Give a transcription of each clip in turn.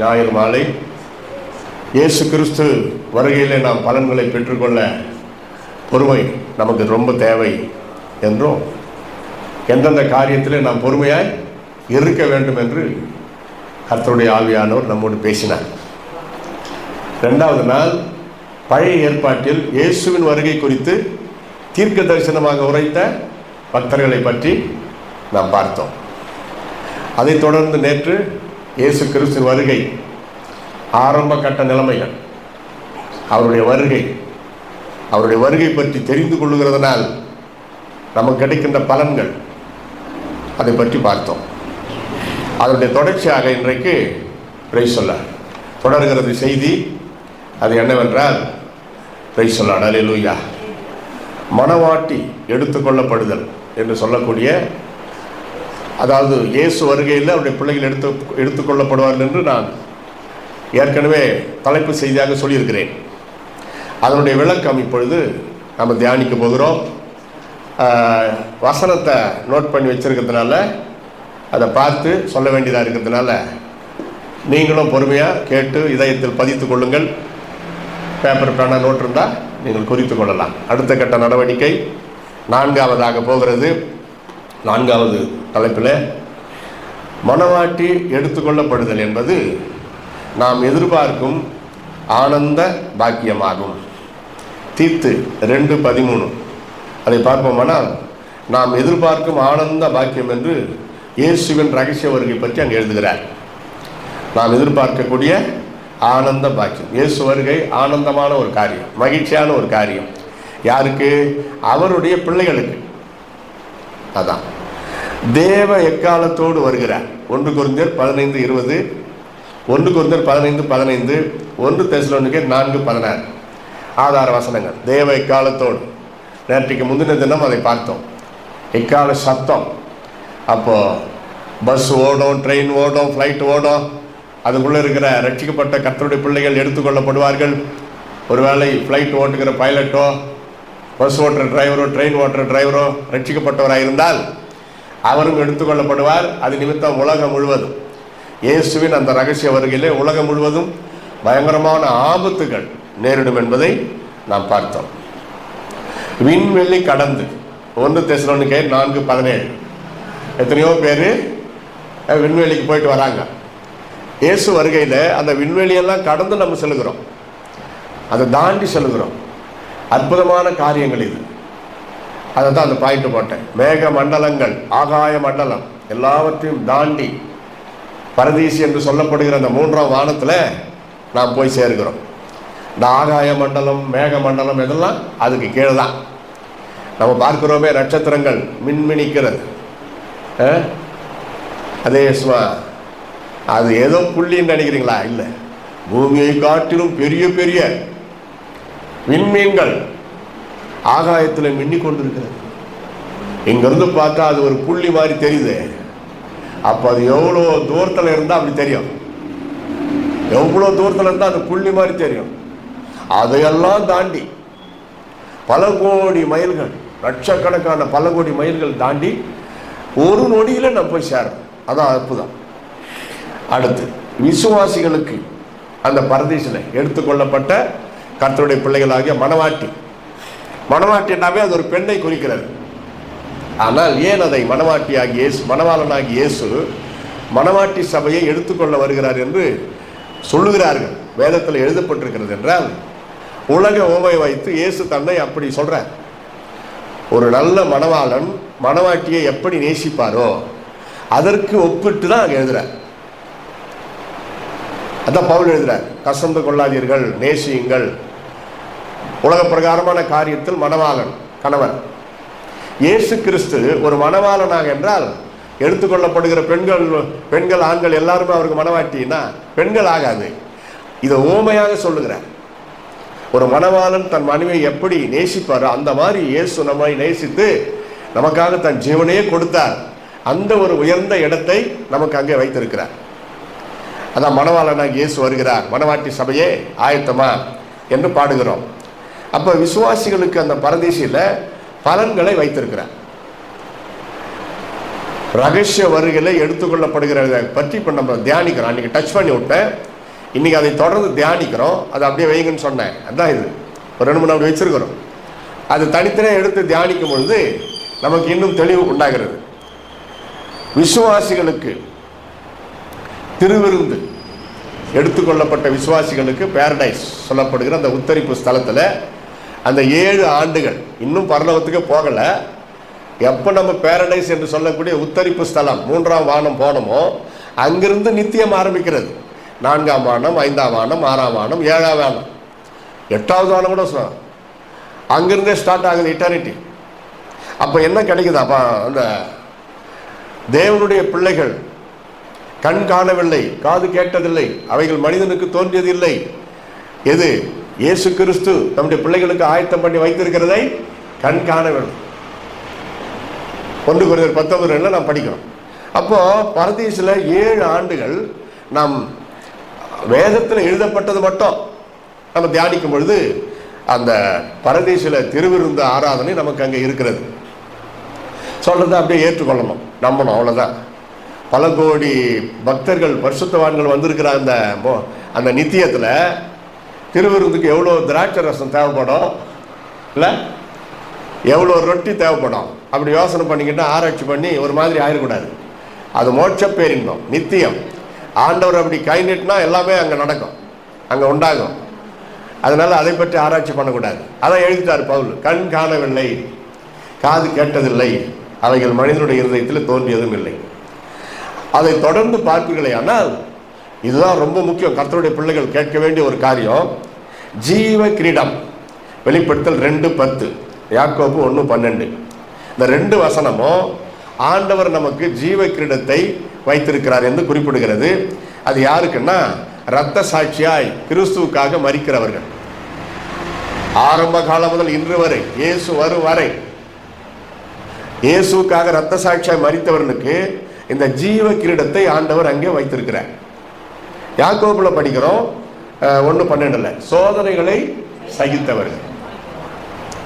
ஞாயிறு மாலை இயேசு கிறிஸ்து வருகையிலே நாம் பலன்களை பெற்றுக்கொள்ள பொறுமை நமக்கு ரொம்ப தேவை என்றும், எந்தெந்த காரியத்திலே நாம் பொறுமையாய் இருக்க வேண்டும் என்று கர்த்தருடைய ஆவியானவர் நம்மோடு பேசினார். இரண்டாவது நாள் பழைய ஏற்பாட்டில் இயேசுவின் வருகை குறித்து தீர்க்க தரிசனமாக உரைத்த பக்தர்களை பற்றி நாம் பார்த்தோம். அதைத் தொடர்ந்து நேற்று இயேசு கிறிஸ்துவின் வருகை, ஆரம்ப கட்ட நிலைமைகள், அவருடைய வருகை பற்றி தெரிந்து கொள்ளுகிறதுனால் நமக்கு கிடைக்கின்ற பலன்கள், அதை பற்றி பார்த்தோம். அதனுடைய தொடர்ச்சியாக இன்றைக்கு பிரைஸ் சொல்லார் தொடர்கிறது செய்தி. அது என்னவென்றால், பிரைஸ் சொல்லார் அல்லேலூயா, மணவாட்டி எடுத்துக்கொள்ளப்படுதல் என்று சொல்லக்கூடிய, அதாவது இயேசு வருகையில் அவருடைய பிள்ளைகள் எடுத்துக்கொள்ளப்படுவார்கள் என்று நான் ஏற்கனவே தலைப்பு செய்தியாக சொல்லியிருக்கிறேன். அதனுடைய விளக்கம் இப்பொழுது நம்ம தியானிக்க போகிறோம். வசனத்தை நோட் பண்ணி வச்சிருக்கிறதுனால, அதை பார்த்து சொல்ல வேண்டியதாக இருக்கிறதுனால நீங்களும் பொறுமையாக கேட்டு இதயத்தில் பதித்து கொள்ளுங்கள். பேப்பர் பேனா நோட் இருந்தால் நீங்கள் குறித்து கொள்ளலாம். அடுத்த கட்ட நடவடிக்கை நான்காவதாக போகிறது. நான்காவது தலைப்பில் மணவாட்டி எடுத்துக்கொள்ளப்படுதல் என்பது நாம் எதிர்பார்க்கும் ஆனந்த பாக்கியமாகும். தீத்து 2:13 அதை பார்ப்போமானால், நாம் எதிர்பார்க்கும் ஆனந்த பாக்கியம் என்று இயேசுவின் ரகசிய வருகை பற்றி அங்கே எழுதுகிறார். நாம் எதிர்பார்க்கக்கூடிய ஆனந்த பாக்கியம், இயேசு வருகை ஆனந்தமான ஒரு காரியம், மகிழ்ச்சியான ஒரு காரியம். யாருக்கு? அவருடைய பிள்ளைகளுக்கு. அதான் தேவ எக்காலத்தோடு வருகிறார். 1 கொரிந்தியர் 15:20, 1 கொரிந்தியர் 15:15, 1 தெசலோனிக்கேயர் 4:16 ஆதார வசனங்கள். தேவ எக்காலத்தோடு. நேற்றுக்கு முந்தின தினம் அதை பார்த்தோம். எக்கால சத்தம். அப்போ பஸ் ஓடும், ட்ரெயின் ஓடும், ஃப்ளைட் ஓடும். அதுக்குள்ளே இருக்கிற ரட்சிக்கப்பட்ட கர்த்தருடைய பிள்ளைகள் எடுத்துக்கொள்ளப்படுவார்கள். ஒருவேளை ஃப்ளைட் ஓட்டுகிற பைலட்டோ, பஸ் ஓட்டுற டிரைவரோ, ட்ரெயின் ஓட்டுற டிரைவரோ ரட்சிக்கப்பட்டவராக இருந்தால் அவரும் எடுத்துக்கொள்ளப்படுவார். அது நிமித்தம் உலகம் முழுவதும் இயேசுவின் அந்த ரகசிய வருகையிலே உலகம் முழுவதும் பயங்கரமான ஆபத்துகள் நேரிடும் என்பதை நாம் பார்த்தோம். விண்வெளி கடந்து 1 தெசலோனிக்கேயர் 4:17 எத்தனையோ பேர் விண்வெளிக்கு போயிட்டு வராங்க. இயேசு வருகையில் அந்த விண்வெளியெல்லாம் கடந்து நம்ம செல்கிறோம், அதை தாண்டி செல்கிறோம். அற்புதமான காரியங்கள் இது. அதை தான் அந்த பாயிண்ட் போட்டேன். மேக மண்டலங்கள், ஆகாய மண்டலம் எல்லாவற்றையும் தாண்டி பரதீசி என்று சொல்லப்படுகிற அந்த 3ஆம் வானத்தில் நாம் போய் சேர்கிறோம். இந்த ஆகாய மண்டலம், மேக மண்டலம் இதெல்லாம் அதுக்கு கீழே தான். நம்ம பார்க்கிறோமே, நட்சத்திரங்கள் மின்மினிக்கிறது. அதே அது ஏதோ புள்ளின்னு நினைக்கிறீங்களா? இல்லை, பூமியை காட்டிலும் பெரிய பெரிய விண்மீன்கள் ஆகாயத்தில் மின்னி கொண்டிருக்கிறது. இங்கிருந்து பார்த்தா அது ஒரு புள்ளி மாதிரி தெரியுது. அப்போ அது எவ்வளோ தூரத்தில் இருந்தால் அப்படி தெரியும். எவ்வளோ தூரத்தில் இருந்தால் அது புள்ளி மாதிரி தெரியும். அதையெல்லாம் தாண்டி பல கோடி மைல்கள், லட்சக்கணக்கான பல கோடி மைல்கள் தாண்டி ஒரு நொடியில் நம்ம போய் சேரும். அதான் அற்புதம். அடுத்து விசுவாசிகளுக்கு அந்த பரதீசில் எடுத்துக்கொள்ளப்பட்ட கர்த்தருடைய பிள்ளைகளாகிய மணவாட்டி. மணவாட்டினாவே அது ஒரு பெண்ணை குறிக்கிறது. ஆனால் ஏன் அதை மணவாட்டியாகி இயேசு, மணவாளனாகி இயேசு மணவாட்டி சபையை எடுத்துக்கொள்ள வருகிறார் என்று சொல்லுகிறார்கள், வேதத்தில் எழுதப்பட்டிருக்கிறது என்றால், உலக ஓமை வைத்து இயேசு தன்னை அப்படி சொல்றார். ஒரு நல்ல மணவாளன் மணவாட்டியை எப்படி நேசிப்பாரோ அதற்கு ஒப்பிட்டு தான் அங்கே எழுதுறார். அதான் பவுல் எழுதுறார், கசந்து கொள்ளாதீர்கள், நேசியுங்கள். உலக பிரகாரமான காரியத்தில் மணவாளன் கணவன். இயேசு கிறிஸ்து ஒரு மணவாளனாக என்றால் எடுத்துக்கொள்ளப்படுகிற பெண்கள் ஆண்கள் எல்லாருமே அவருக்கு மணவாட்டினா பெண்கள் ஆகாது. இதை ஓமையாக சொல்லுகிறார். ஒரு மணவாளன் தன் மனைவியை எப்படி நேசிப்பாரோ அந்த மாதிரி இயேசு நம்மை நேசித்து நமக்காக தன் ஜீவனையே கொடுத்தார். அந்த ஒரு உயர்ந்த இடத்தை நமக்கு அங்கே வைத்திருக்கிறார். அதான் மணவாளனாக இயேசு வருகிறார், மணவாட்டி சபையே ஆயத்தமா என்று பாடுகிறோம். அப்போ விசுவாசிகளுக்கு அந்த பரதீசியில் பலன்களை வைத்திருக்கிறார். ரகசிய வருகையில் எடுத்துக்கொள்ளப்படுகிறத பற்றி இப்போ நம்ம தியானிக்கிறோம். அன்றைக்கி டச் பண்ணி விட்டேன், இன்றைக்கி அதை தொடர்ந்து தியானிக்கிறோம். அது அப்படியே வைங்கன்னு சொன்னேன். அதுதான் இது ஒரு 2 3 அப்படி வச்சுருக்கிறோம். அது தனித்தனியாக எடுத்து தியானிக்கும் பொழுது நமக்கு இன்னும் தெளிவு உண்டாகிறது. விசுவாசிகளுக்கு திருவிருந்து எடுத்துக்கொள்ளப்பட்ட விசுவாசிகளுக்கு பேரடைஸ் சொல்லப்படுகிற அந்த உத்தரிப்பு ஸ்தலத்தில் அந்த 7 ஆண்டுகள் இன்னும் பரலோகத்துக்கு போகலை. எப்போ நம்ம பேரடைஸ் என்று சொல்லக்கூடிய உத்தரிப்பு ஸ்தலம் 3ஆம் வானம் போனோமோ அங்கிருந்து நித்தியம் ஆரம்பிக்கிறது. 4ஆம் வானம், 5ஆம் வானம், 6ஆம் வானம், 7ஆம் வானம், 8வது வானம் கூட சொல்லலாம். அங்கிருந்தே ஸ்டார்ட் ஆகுது இட்டர்னிட்டி. அப்போ என்ன கிடைக்குது? அப்போ அந்த தேவனுடைய பிள்ளைகள் கண் காணவில்லை, காது கேட்டதில்லை, அவைகள் மனிதனுக்கு தோன்றியதில்லை. எது? இயேசு கிறிஸ்து நம்முடைய பிள்ளைகளுக்கு ஆயத்தம் பண்ணி வைத்திருக்கிறதை கண் காணவில்லை. 1 கொரிந்தியர் 19 நாம் படிக்கிறோம். அப்போ பரதீசில் 7 ஆண்டுகள் நாம் வேதத்தில் எழுதப்பட்டது மட்டும் நம்ம தியானிக்கும் பொழுது அந்த பரதீசில் திருவிருந்து ஆராதனை நமக்கு அங்கே இருக்கிறது. சொல்றதை அப்படியே ஏற்றுக்கொள்ளணும், நம்பணும், அவ்வளோதான். பல கோடி பக்தர்கள் பரிசுத்தவான்கள் வந்திருக்கிற அந்த நித்தியத்தில் திருவிருந்துக்கு எவ்வளோ திராட்சை ரசம் தேவைப்படும், இல்லை எவ்வளோ ரொட்டி தேவைப்படும். அப்படி யோசனை பண்ணிக்கிட்டு ஆராய்ச்சி பண்ணி ஒரு மாதிரி ஆயிடக்கூடாது. அது மோட்ச பேரின்பம், நித்தியம். ஆண்டவர் அப்படி கை நீட்டினா எல்லாமே அங்கே நடக்கும், அங்கே உண்டாகும். அதனால அதை பற்றி ஆராய்ச்சி பண்ணக்கூடாது. அதான் எழுதிட்டார் பவுல், கண் காணவில்லை, காது கேட்டதில்லை, அவைகள் மனிதனுடைய இருதயத்தில் தோன்றியதும் இல்லை. அதை தொடர்ந்து பார்ப்பீர்களே. ஆனால் இதுதான் ரொம்ப முக்கியம், கர்த்தருடைய பிள்ளைகள் கேட்க வேண்டிய ஒரு காரியம். ஜீவ கிரீடம் வெளிப்படுத்தல் 2:10, யாக்கோபு 1:12. இந்த 2 வசனமும் ஆண்டவர் நமக்கு ஜீவ கிரீடத்தை வைத்திருக்கிறார் என்று குறிப்பிடுகிறது. அது யாருக்குன்னா இரத்த சாட்சியாய் கிறிஸ்துவுக்காக மரிக்கிறவர்கள். ஆரம்ப காலம் முதல் இன்று வரை, இயேசு வரும் வரை இயேசுக்காக இரத்த சாட்சியாய் மரித்தவர்களுக்கு இந்த ஜீவ கிரீடத்தை ஆண்டவர் அங்கே வைத்திருக்கிறார். யாக்கோபுல படிக்கிறோம் 1:12, சோதனைகளை சகித்தவர்கள்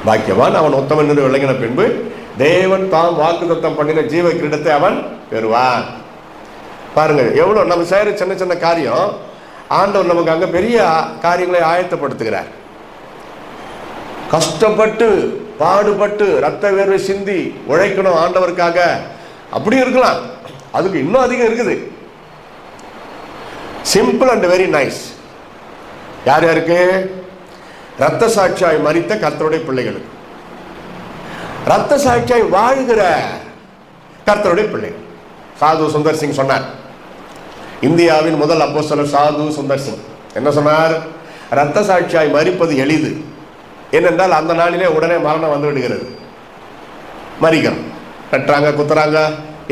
பாக்கியவான், அவன் உத்தமன் என்று விளங்கின பின்பு தேவன் தாம் வாக்குத்தத்தம் பண்ணின ஜீவ கிரீடத்தை அவன் பெறுவான். பாருங்க எவ்வளோ நம்ம செய்கிற சின்ன சின்ன காரியம் ஆண்டவர் நமக்கு அங்கே பெரிய காரியங்களை ஆயத்தப்படுத்துகிறார். கஷ்டப்பட்டு பாடுபட்டு ரத்த வேர்வை சிந்தி உழைக்கணும் ஆண்டவருக்காக, அப்படி இருக்கலாம். அதுக்கு இன்னும் அதிகம் இருக்குது. Simple and very nice. யார் யாருக்கு? இரத்த சாட்சியாய் மரித்த கர்த்தருடைய பிள்ளைகளுக்கு, இரத்த சாட்சியாய் வாழ்கிற கர்த்தருடைய பிள்ளைகள். சாது சுந்தர் சிங் சொன்னார், இந்தியாவின் முதல் அப்போஸ்தலர் சாது சுந்தர் சிங் என்ன சொன்னார்? இரத்த சாட்சியாய் மரிப்பது எளிது, ஏனென்றால் அந்த நாளிலே உடனே மரணம் வந்து விடுகிறது. மரிக்கிறோம், கட்டுறாங்க, குத்துறாங்க,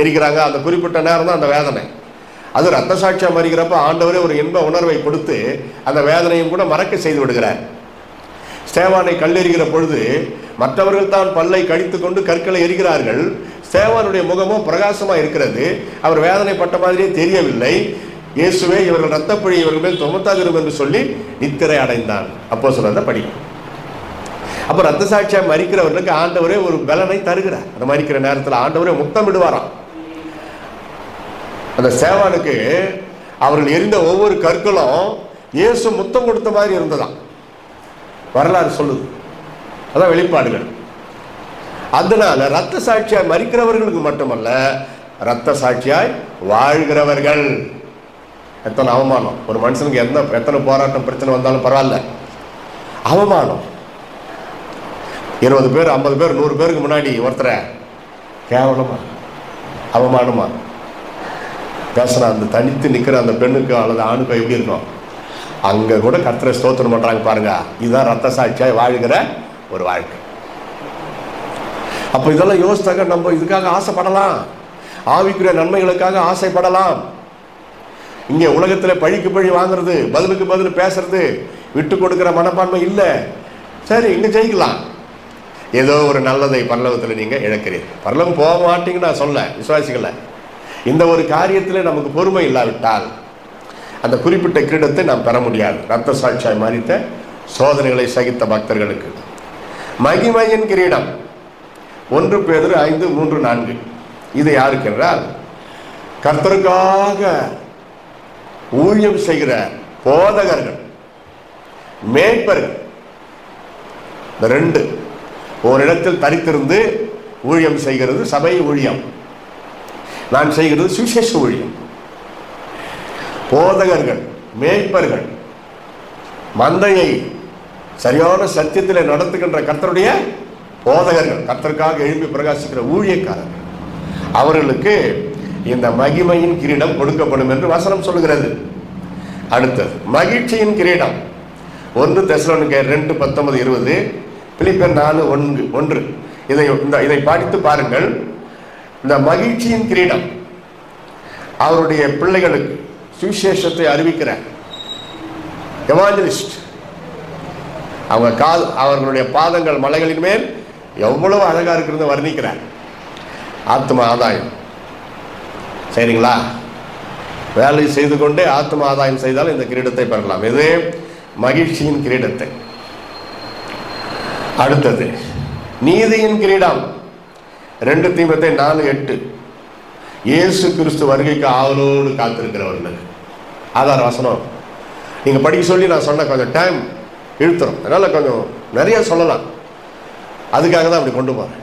எரிக்கிறாங்க, அந்த குறிப்பிட்ட நேரம் தான் அந்த வேதனை. அது இரத்த சாட்சியாக மரிக்கிறப்ப ஆண்டவரே ஒரு இன்ப உணர்வை கொடுத்து அந்த வேதனையும் கூட மறக்க செய்து விடுகிறார். ஸ்தேவானை கல்லெறிகிற பொழுது மற்றவர்கள் தான் பல்லை கடித்து கொண்டு கற்களை எரிகிறார்கள், ஸ்தேவானுடைய முகமும் பிரகாசமாக இருக்கிறது. அவர் வேதனைப்பட்ட மாதிரியே தெரியவில்லை. இயேசுவே இவர்கள் இரத்தப்பழி இவர்கள் மேல் சுமத்தாதிரும் என்று சொல்லி நித்திரை அடைந்தான். அப்போ சொல்றத படிக்கும். அப்போ இரத்த சாட்சியாக மரிக்கிறவர்களுக்கு ஆண்டவரே ஒரு பலனை தருகிறார். அந்த மரிக்கிற நேரத்தில் ஆண்டவரே முத்தமிடுவாராம். அந்த சேவானுக்கு அவர்கள் எரிந்த ஒவ்வொரு கற்களும் இயேசு முத்தம் கொடுத்த மாதிரி இருந்ததாம், வரலாறு சொல்லுது. அதான் வெளிப்பாடுகள். அதனால இரத்த சாட்சியாய் மரிக்கிறவர்களுக்கு மட்டுமல்ல, இரத்த சாட்சியாய் வாழ்கிறவர்கள். எத்தனை அவமானம் ஒரு மனுஷனுக்கு! எத்தனை போராட்டம் பிரச்சனை வந்தாலும் பரவாயில்ல, அவமானம். 20 பேர் 50 பேர் 100 பேருக்கு முன்னாடி ஒருத்தரை கேவலமா அவமானமா பேசுனா அந்த தனித்து நிற்கிற அந்த பெண்ணுக்கு அல்லது ஆணுக்கோ எப்படி இருக்கும்? அங்கே கூட கர்த்தரை ஸ்தோத்திரம் பண்ணுறாங்க பாருங்க. இதுதான் இரத்த சாட்சியாய் வாழ்கிற ஒரு வாழ்க்கை. அப்போ இதெல்லாம் யோசித்தாங்க, நம்ம இதுக்காக ஆசைப்படலாம், ஆவிக்குரிய நன்மைகளுக்காக ஆசைப்படலாம். இங்கே உலகத்தில் பழிக்கு பழி வாங்குறது, பதிலுக்கு பதில் பேசுறது, விட்டு கொடுக்குற மனப்பான்மை இல்லை. சரி, இங்கே ஜெயிக்கலாம். ஏதோ ஒரு நல்லதை பரலோகத்தில் நீங்கள் இழக்கிறீர்கள். பரலோகம் போக மாட்டீங்க நான் சொல்ல, விசுவாசிகளை. இந்த ஒரு காரியத்தில் நமக்கு பொறுமை இல்லாவிட்டால் அந்த குறிப்பிட்ட கிரீடத்தை நாம் பெற முடியாது. இரத்த சாட்சியாய் மரித்த சோதனைகளை சகித்த பக்தர்களுக்கு மகிமையின் கிரீடம் 1 பேதுரு 5:3-4. இது யாருக்கு என்றால் கர்த்தருக்காக ஊழியம் செய்கிற போதகர்கள், மேய்ப்பர்கள். இந்த ரெண்டு ஒரு இடத்தில் தரித்திருந்து ஊழியம் செய்கிறது சபை ஊழியம், நான் செய்கிறது சுவிசேஷ ஊழியம். போதகர்கள், மேய்ப்பர்கள், மந்தையை சரியான சத்தியத்தில் நடத்துகின்ற கர்த்தருடைய போதகர்கள், கர்த்தருக்காக எழுப்பி பிரகாசிக்கிற ஊழியக்காரர்கள், அவர்களுக்கு இந்த மகிமையின் கிரீடம் கொடுக்கப்படும் என்று வசனம் சொல்லுகிறது. அடுத்தது மகிழ்ச்சியின் கிரீடம். 1 தெசலோனிக்கேயர் 2:19-20, பிலிப்பியர் 4:1. இதை படித்து பாருங்கள். இந்த மகிழ்ச்சியின் கிரீடம் அவருடைய பிள்ளைகளுக்கு சுவிசேஷத்தை அறிவிக்கிற எவாஞ்சலிஸ்ட், அவர்களுடைய பாதங்கள் மலைகளின் மேல் எவ்வளவு அழகா இருக்கிறது வர்ணிக்கிறார். ஆத்ம ஆதாயம். சரிங்களா? வேலை செய்து கொண்டே ஆத்ம ஆதாயம் செய்தால் இந்த கிரீடத்தை பெறலாம். இது மகிழ்ச்சியின் கிரீடத்தை. அடுத்தது நீதியின் கிரீடம். 2 தீமோத்தேயு 4:8. இயேசு கிறிஸ்து வருகைக்கு ஆவலோடு காத்திருக்கிறவர்கள். ஆதார வசனம் நீங்க படிக்க சொல்லி நான் சொன்ன கொஞ்சம் டைம் இழுத்துறோம், அதனால கொஞ்சம் நிறைய சொல்லலாம். அதுக்காக தான் அப்படி கொண்டு போறேன்.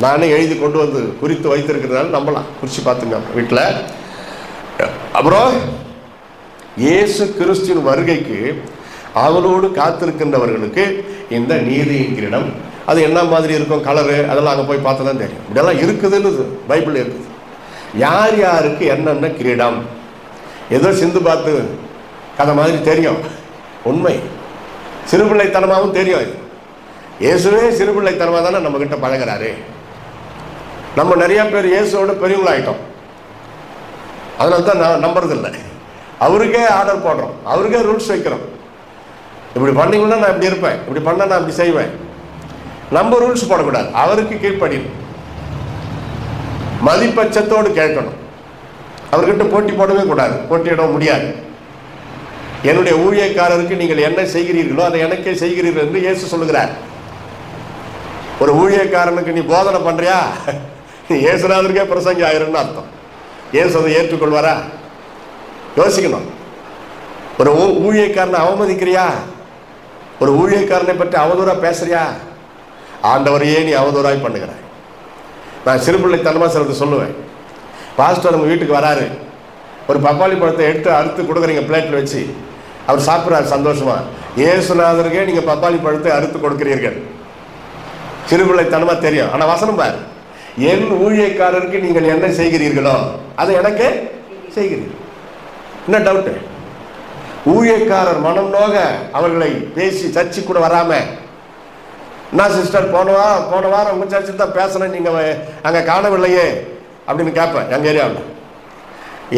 நானே எழுதி கொண்டு வந்து குறித்து வைத்திருக்கிறதால நம்பலாம், குறிச்சு பார்த்துங்க வீட்டில். அப்புறம் இயேசு கிறிஸ்துவின் வருகைக்கு அவளோடு காத்திருக்கின்றவர்களுக்கு இந்த நீதியின் கிரீடம். அது என்ன மாதிரி இருக்கும், கலரு, அதெல்லாம் அங்கே போய் பார்த்து தான் தெரியும். இதெல்லாம் இருக்குதுன்னு பைபிள் இருக்குது. யார் யாருக்கு என்னென்ன கிரீடம், ஏதோ சிந்து பார்த்து கதை மாதிரி தெரியும், உண்மை. சிறுபிள்ளைத்தனமாகவும் தெரியும். இயேசுவே சிறுபிள்ளைத்தனமாக தானே நம்ம கிட்ட பழகிறாரு. நம்ம நிறைய பேர் இயேசுவோட பெரியவங்களாயிட்டோம். அதனால தான் நான் நம்புறதில்லை. அவருக்கே ஆர்டர் போடுறோம், அவருக்கே ரூல்ஸ் வைக்கிறோம். இப்படி பண்ணீங்கன்னா நான் இப்படி இருப்பேன், இப்படி பண்ண நான் இப்படி செய்வேன். நம்ம ரூல்ஸ் போடக்கூடாது, அவருக்கு கீழ்ப்படியணும், மதிப்பட்சத்தோடு கேட்கணும். அவர்கிட்ட போட்டி போடவே கூடாது, போட்டியிட முடியாது. என்னுடைய ஊழியக்காரருக்கு நீங்கள் என்ன செய்கிறீர்களோ அதை எனக்கே செய்கிறீர்கள் என்று இயேசு சொல்லுகிறார். ஒரு ஊழியக்காரனுக்கு நீ போதனை பண்றியா, நீ இயேசுநாதருக்கே பிரசங்கி ஆயிருன்னு அர்த்தம். இயேசு அதை ஏற்றுக்கொள்வாரா? யோசிக்கணும். ஒரு ஊழியக்காரனை அவமதிக்கிறியா, ஒரு ஊழியக்காரனை பற்றி அவதூறா பேசுறியா, ஆண்டவரையே நீ அவதூறாய் பண்ணுகிறாய். நான் சிறுபிள்ளைத்தனமா சிலது சொல்லுவேன். பாஸ்டர் நம்ம வீட்டுக்கு வராரு, ஒரு பப்பாளி பழத்தை எடுத்து அறுத்து கொடுக்குறீங்க பிளேட்டில் வச்சு, அவர் சாப்பிட்றாரு சந்தோஷமா. இயேசுநாதருக்கே நீங்க பப்பாளி பழத்தை அறுத்து கொடுக்கிறீர்கள். சிறுபிள்ளைத்தனமா தெரியும். ஆனா வசனம் பாரு, என் ஊழியக்காரருக்கு நீங்கள் என்ன செய்கிறீர்களோ அதை எனக்கு செய்கிறீர்கள். என்ன டவுட்டு? ஊழியக்காரர் மனம் நோக அவர்களை பேசி சர்ச்சு கூட வராம, என்ன சிஸ்டர் போன வாரம் உங்க சர்ச்சு தான் பேசணும், நீங்க அங்க காணவில்லையே அப்படின்னு கேட்பேன். எங்க ஏரியாவில்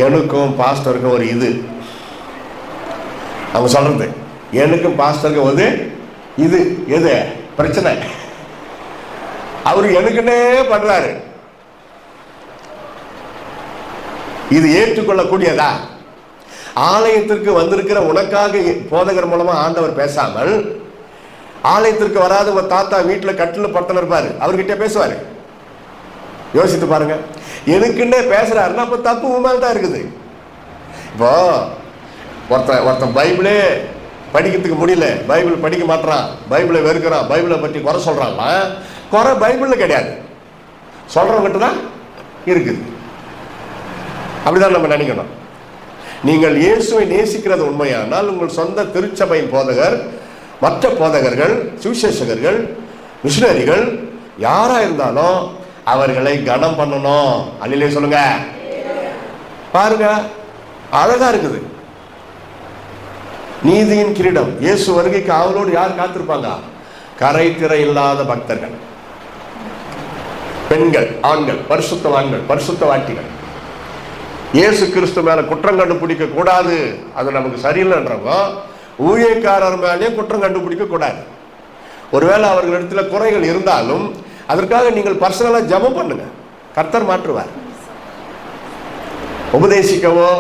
எனக்கும் பாஸ்டருக்கும் ஒரு இது, அவங்க சொல்றது எனக்கும் பாஸ்டருக்கும் ஒரு இது, எது பிரச்சனை? அவரு எனக்குன்னே பண்றாரு. இது ஏற்றுக்கொள்ளக்கூடியதா? ஆலயத்திற்கு வந்திருக்கிற உனக்காக போதகர் மூலமா ஆண்டவர் பேசாமல், ஆலயத்திற்கு வராத ஒரு தாத்தா வீட்டுல கட்டில படுத்தன இருப்பாரு, அவர்கிட்ட பேசுவாரு. யோசித்து பாருங்க. எனக்குன்னே பேசுறாருன்னா அப்ப தப்பு உண்மையில தான் இருக்குது. இப்போ ஒருத்தன் பைபிளே படிக்கிறதுக்கு முடியல, பைபிள் படிக்க மாட்டான், பைபிளை வெறுக்கிறான், பைபிளை பற்றி குறை சொல்றான்ல, குறை பைபிள்ல கிடையாது, சொல்றவங்கிட்ட தான் இருக்குது. அப்படிதான் நம்ம நினைக்கணும். நீங்கள் இயேசுவை நேசிக்கிறது உண்மையானால் உங்கள் சொந்த திருச்சபையின் போதகர், மற்ற போதகர்கள், சுவிசேஷகர்கள், மிஷனரிகள் யாரா இருந்தாலும் அவர்களை கனம் பண்ணணும். அல்லேலூயா சொல்லுங்க. பாருங்க, அழகா இருக்குது. நீதியின் கிரீடம். இயேசு வருகைக்கு அவளோடு யார் காத்திருப்பாங்க? கரை திரை இல்லாத பக்தர்கள், பெண்கள், ஆண்கள், பரிசுத்தவான்கள், பரிசுத்தவாட்டிகள். இயேசு கிறிஸ்து மேல குற்றம் கண்டுபிடிக்க கூடாது, அது நமக்கு சரியில்லைன்றவங்க ஊழியக்காரர் மேலேயும் குற்றம் கண்டுபிடிக்க கூடாது. ஒருவேளை அவர்களிடத்துல குறைகள் இருந்தாலும் அதற்காக நீங்கள் பர்சனலா ஜெபம் பண்ணுங்க, கர்த்தர் மாற்றுவார். உபதேசிக்கவோ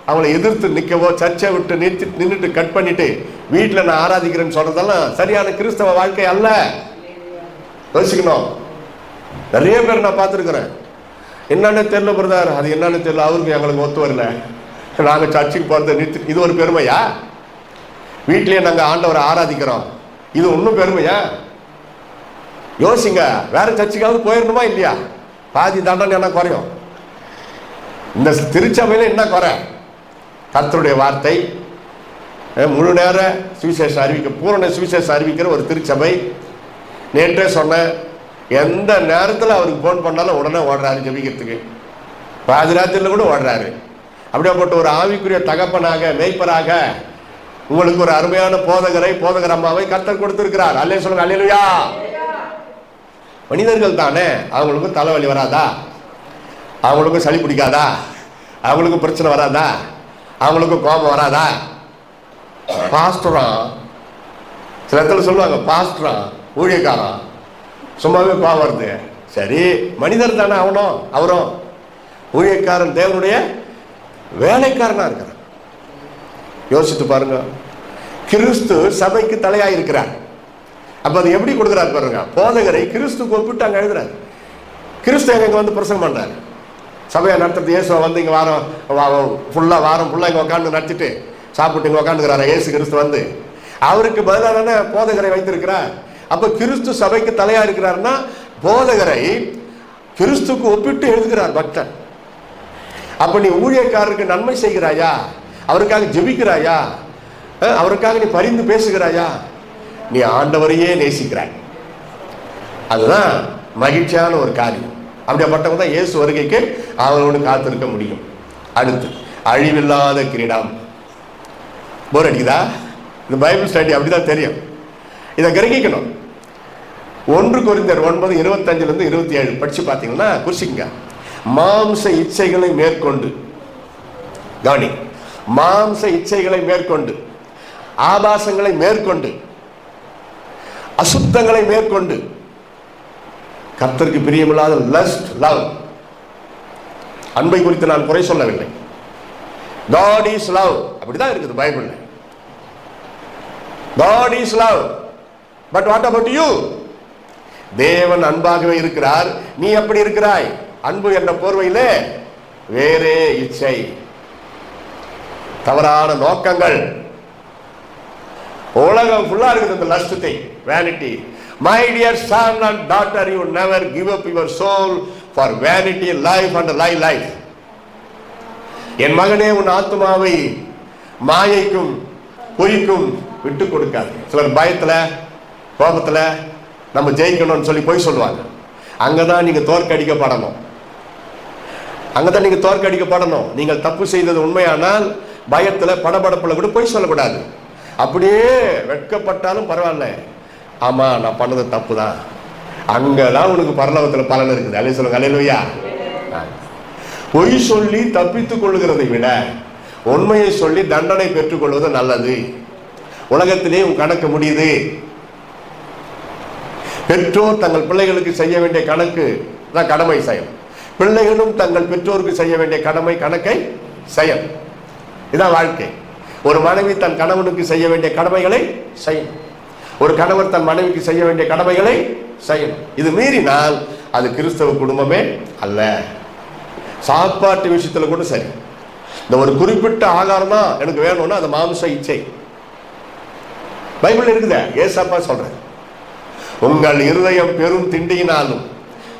அவங்களை எதிர்த்து நிற்கவோ, சர்ச்சை விட்டு நின்றுட்டு கட் பண்ணிட்டு வீட்டில் நான் ஆராதிக்கிறேன்னு சொல்றதெல்லாம் சரியான கிறிஸ்தவ வாழ்க்கை அல்ல. யோசிக்கணும். நிறைய பேர் நான் பார்த்துருக்கிறேன், என்னன்னு தெரியல பிரதர், அது என்னன்னு தெரியல, அவருக்கு எங்களுக்கு ஒத்து வரல, நாங்கள் சர்ச்சுக்கு போகிறது நிறுத்தி. இது ஒரு பெருமையா? வீட்லேயே நாங்கள் ஆண்டவரை ஆராதிக்கிறோம், இது ஒன்றும் பெருமையா? யோசிங்க. வேற சர்ச்சுக்காவது போயிடணுமா இல்லையா? பாதி தண்டனை என்ன குறையும்? இந்த திருச்சபையில என்ன குறை? கர்த்தருடைய வார்த்தை, முழு நேர சுவிசேஷம் அறிவிக்க, பூரண சுவிசேஷம் அறிவிக்கிற ஒரு திருச்சபை. நேற்றே சொன்னேன், எந்த நேரத்தில் அவருக்கு ஃபோன் பண்ணாலும் உடனே ஓடுறாரு ஜெபிக்கிறதுக்கு, பாதி ராத்திரியில் கூட ஓடுறாரு. அப்படியாப்பட்ட ஒரு ஆவிக்குரிய தகப்பனாக, மேய்ப்பராக உங்களுக்கு ஒரு அருமையான போதகர் அம்மாவை கர்த்தர் கொடுத்திருக்கிறார். அல்லே சொல்லுங்க, அல்லேலூயா. மனிதர்கள் தானே, அவங்களுக்கும் தலைவலி வராதா? அவங்களுக்கும் சளி பிடிக்காதா? அவங்களுக்கும் பிரச்சனை வராதா? அவங்களுக்கும் கோபம் வராதா? பாஸ்டரான் சில இடத்துல சொல்லுவாங்க, பாஸ்டரான் ஊழியக்காரன் சும்மாவே கோபம் வருது. சரி, மனிதர் தானே அவரும் ஊழியக்காரன், தேவனுடைய வேலைக்காரனா இருக்கிறார். யோசித்து பாருங்க. கிறிஸ்து சபைக்கு தலையாக இருக்கிறார். அப்ப அது எப்படி கொடுக்குறாரு பாருங்க. போதகரை கிறிஸ்து கூப்பிட்டு அங்க எழுதுறாரு. கிறிஸ்து எங்க வந்து பிரசங்கம் பண்றாரு. சபையை நடத்துறது இயேசுவை வந்து இங்க வாரம் ஃபுல்லா இங்க உட்காந்து நடத்திட்டு சாப்பிட்டு இங்க உட்காந்துக்கிறாரு. இயேசு கிறிஸ்து வந்து அவருக்கு பதிலான போதகரை வைத்திருக்கிறார். அப்ப கிறிஸ்து சபைக்கு தலையா இருக்கிறாருன்னா போதகரை கிறிஸ்துக்கு ஒப்பிட்டு எழுதுகிறார் பக்தன். அப்ப நீ ஊழியக்காரருக்கு நன்மை செய்கிறாயா? அவருக்காக ஜெபிக்கிறாயா? அவருக்காக நீ பரிந்து பேசுகிறாயா? நீ ஆண்டவரையே நேசிக்கிறாய். அதுதான் மகிழ்ச்சியான ஒரு காரியம். அப்படிப்பட்டவங்க தான் இயேசு வருகைக்கு அவனோடு காத்திருக்க முடியும். அடுத்து, அழிவில்லாத கிரீடம். போர் அடிக்குதா? இந்த பைபிள் ஸ்டடி அப்படிதான் தெரியும். இதை கிரகிக்கணும். 1 கொரிந்தியர் 9:25-27 படிச்சு பார்த்தீங்கன்னா குறிச்சிங்க. மாம்ச இச்சைகளை மேற்கொண்டு, கவனி, மாம்ச இச்சைகளை மேற்கொண்டு, ஆபாசங்களை மேற்கொண்டு, அசுத்தங்களை மேற்கொண்டு, கர்த்தருக்கு பிரியமில்லாத லஸ்ட், லவ், அன்பை குறித்து நான் குறை சொல்லவில்லை. God is love, அப்படிதான் இருக்குது பைபிள்ல. God is love, but what about you? தேவன் அன்பாகவே இருக்கிறார், நீ எப்படி இருக்கிறாய்? அன்பு என்ற போர்வையிலே வேறே இச்சை, தவறான நோக்கங்கள், உலகம் ஃபுல்லா இருக்குது இந்த lost thing, vanity. My dear son and daughter, you never give up your soul for vanity, life and life. என் மகனே, உன் ஆத்மாவை மாயைக்கும் பொய்க்கும் விட்டு கொடுக்காது. சிலர் பயத்துல கோபத்துல நம்ம ஜெயிக்கணும்னு சொல்லி போய் சொல்லுவாங்க. அங்கதான் நீங்க தோற்கடிக்கப்படணும். அங்கதான் நீங்க தோற்கடிக்கப்படணும். நீங்கள் தப்பு செய்தது உண்மையானால் பயத்துல படபடப்புல கூட போய் சொல்லக்கூடாது. அப்படியே வெட்கப்பட்டாலும் பரவாயில்ல, ஆமா நான் பண்ணது தப்பு தான், அங்கதான் உனக்கு பரலோகத்துல பலன் இருக்குது. அல்லே சொல்லுங்க, அல்லேலூயா. பொய் சொல்லி தப்பித்துக் கொள்ளுகிறதை விட உண்மையை சொல்லி தண்டனை பெற்றுக் கொள்வது நல்லது. உலகத்திலே உன் கணக்கு முடியுது. பெற்றோர் தங்கள் பிள்ளைகளுக்கு செய்ய வேண்டிய கணக்கு தான் கடமை செய்யும். பிள்ளைகளும் தங்கள் பெற்றோருக்கு செய்ய வேண்டிய கணக்கை செய்யும். இதான் வாழ்க்கை. ஒரு மனைவி தன் கணவனுக்கு செய்ய வேண்டிய கடமைகளை செய்யும். ஒரு கணவர் தன் மனைவிக்கு செய்ய வேண்டிய கடமைகளை செய்யும். இது மீறினால் அது கிறிஸ்தவ குடும்பமே அல்ல. சாப்பாட்டு விஷயத்துல கூட சரி. இந்த ஒரு குறிப்பிட்ட ஆகாரம் தான் எனக்கு வேணும்னா அது மாம்ச இச்சை. பைபிள் இருக்குத, ஏசப்பா சொல்றேன், உங்கள் இருதயம் பெரும் திண்டியினாலும்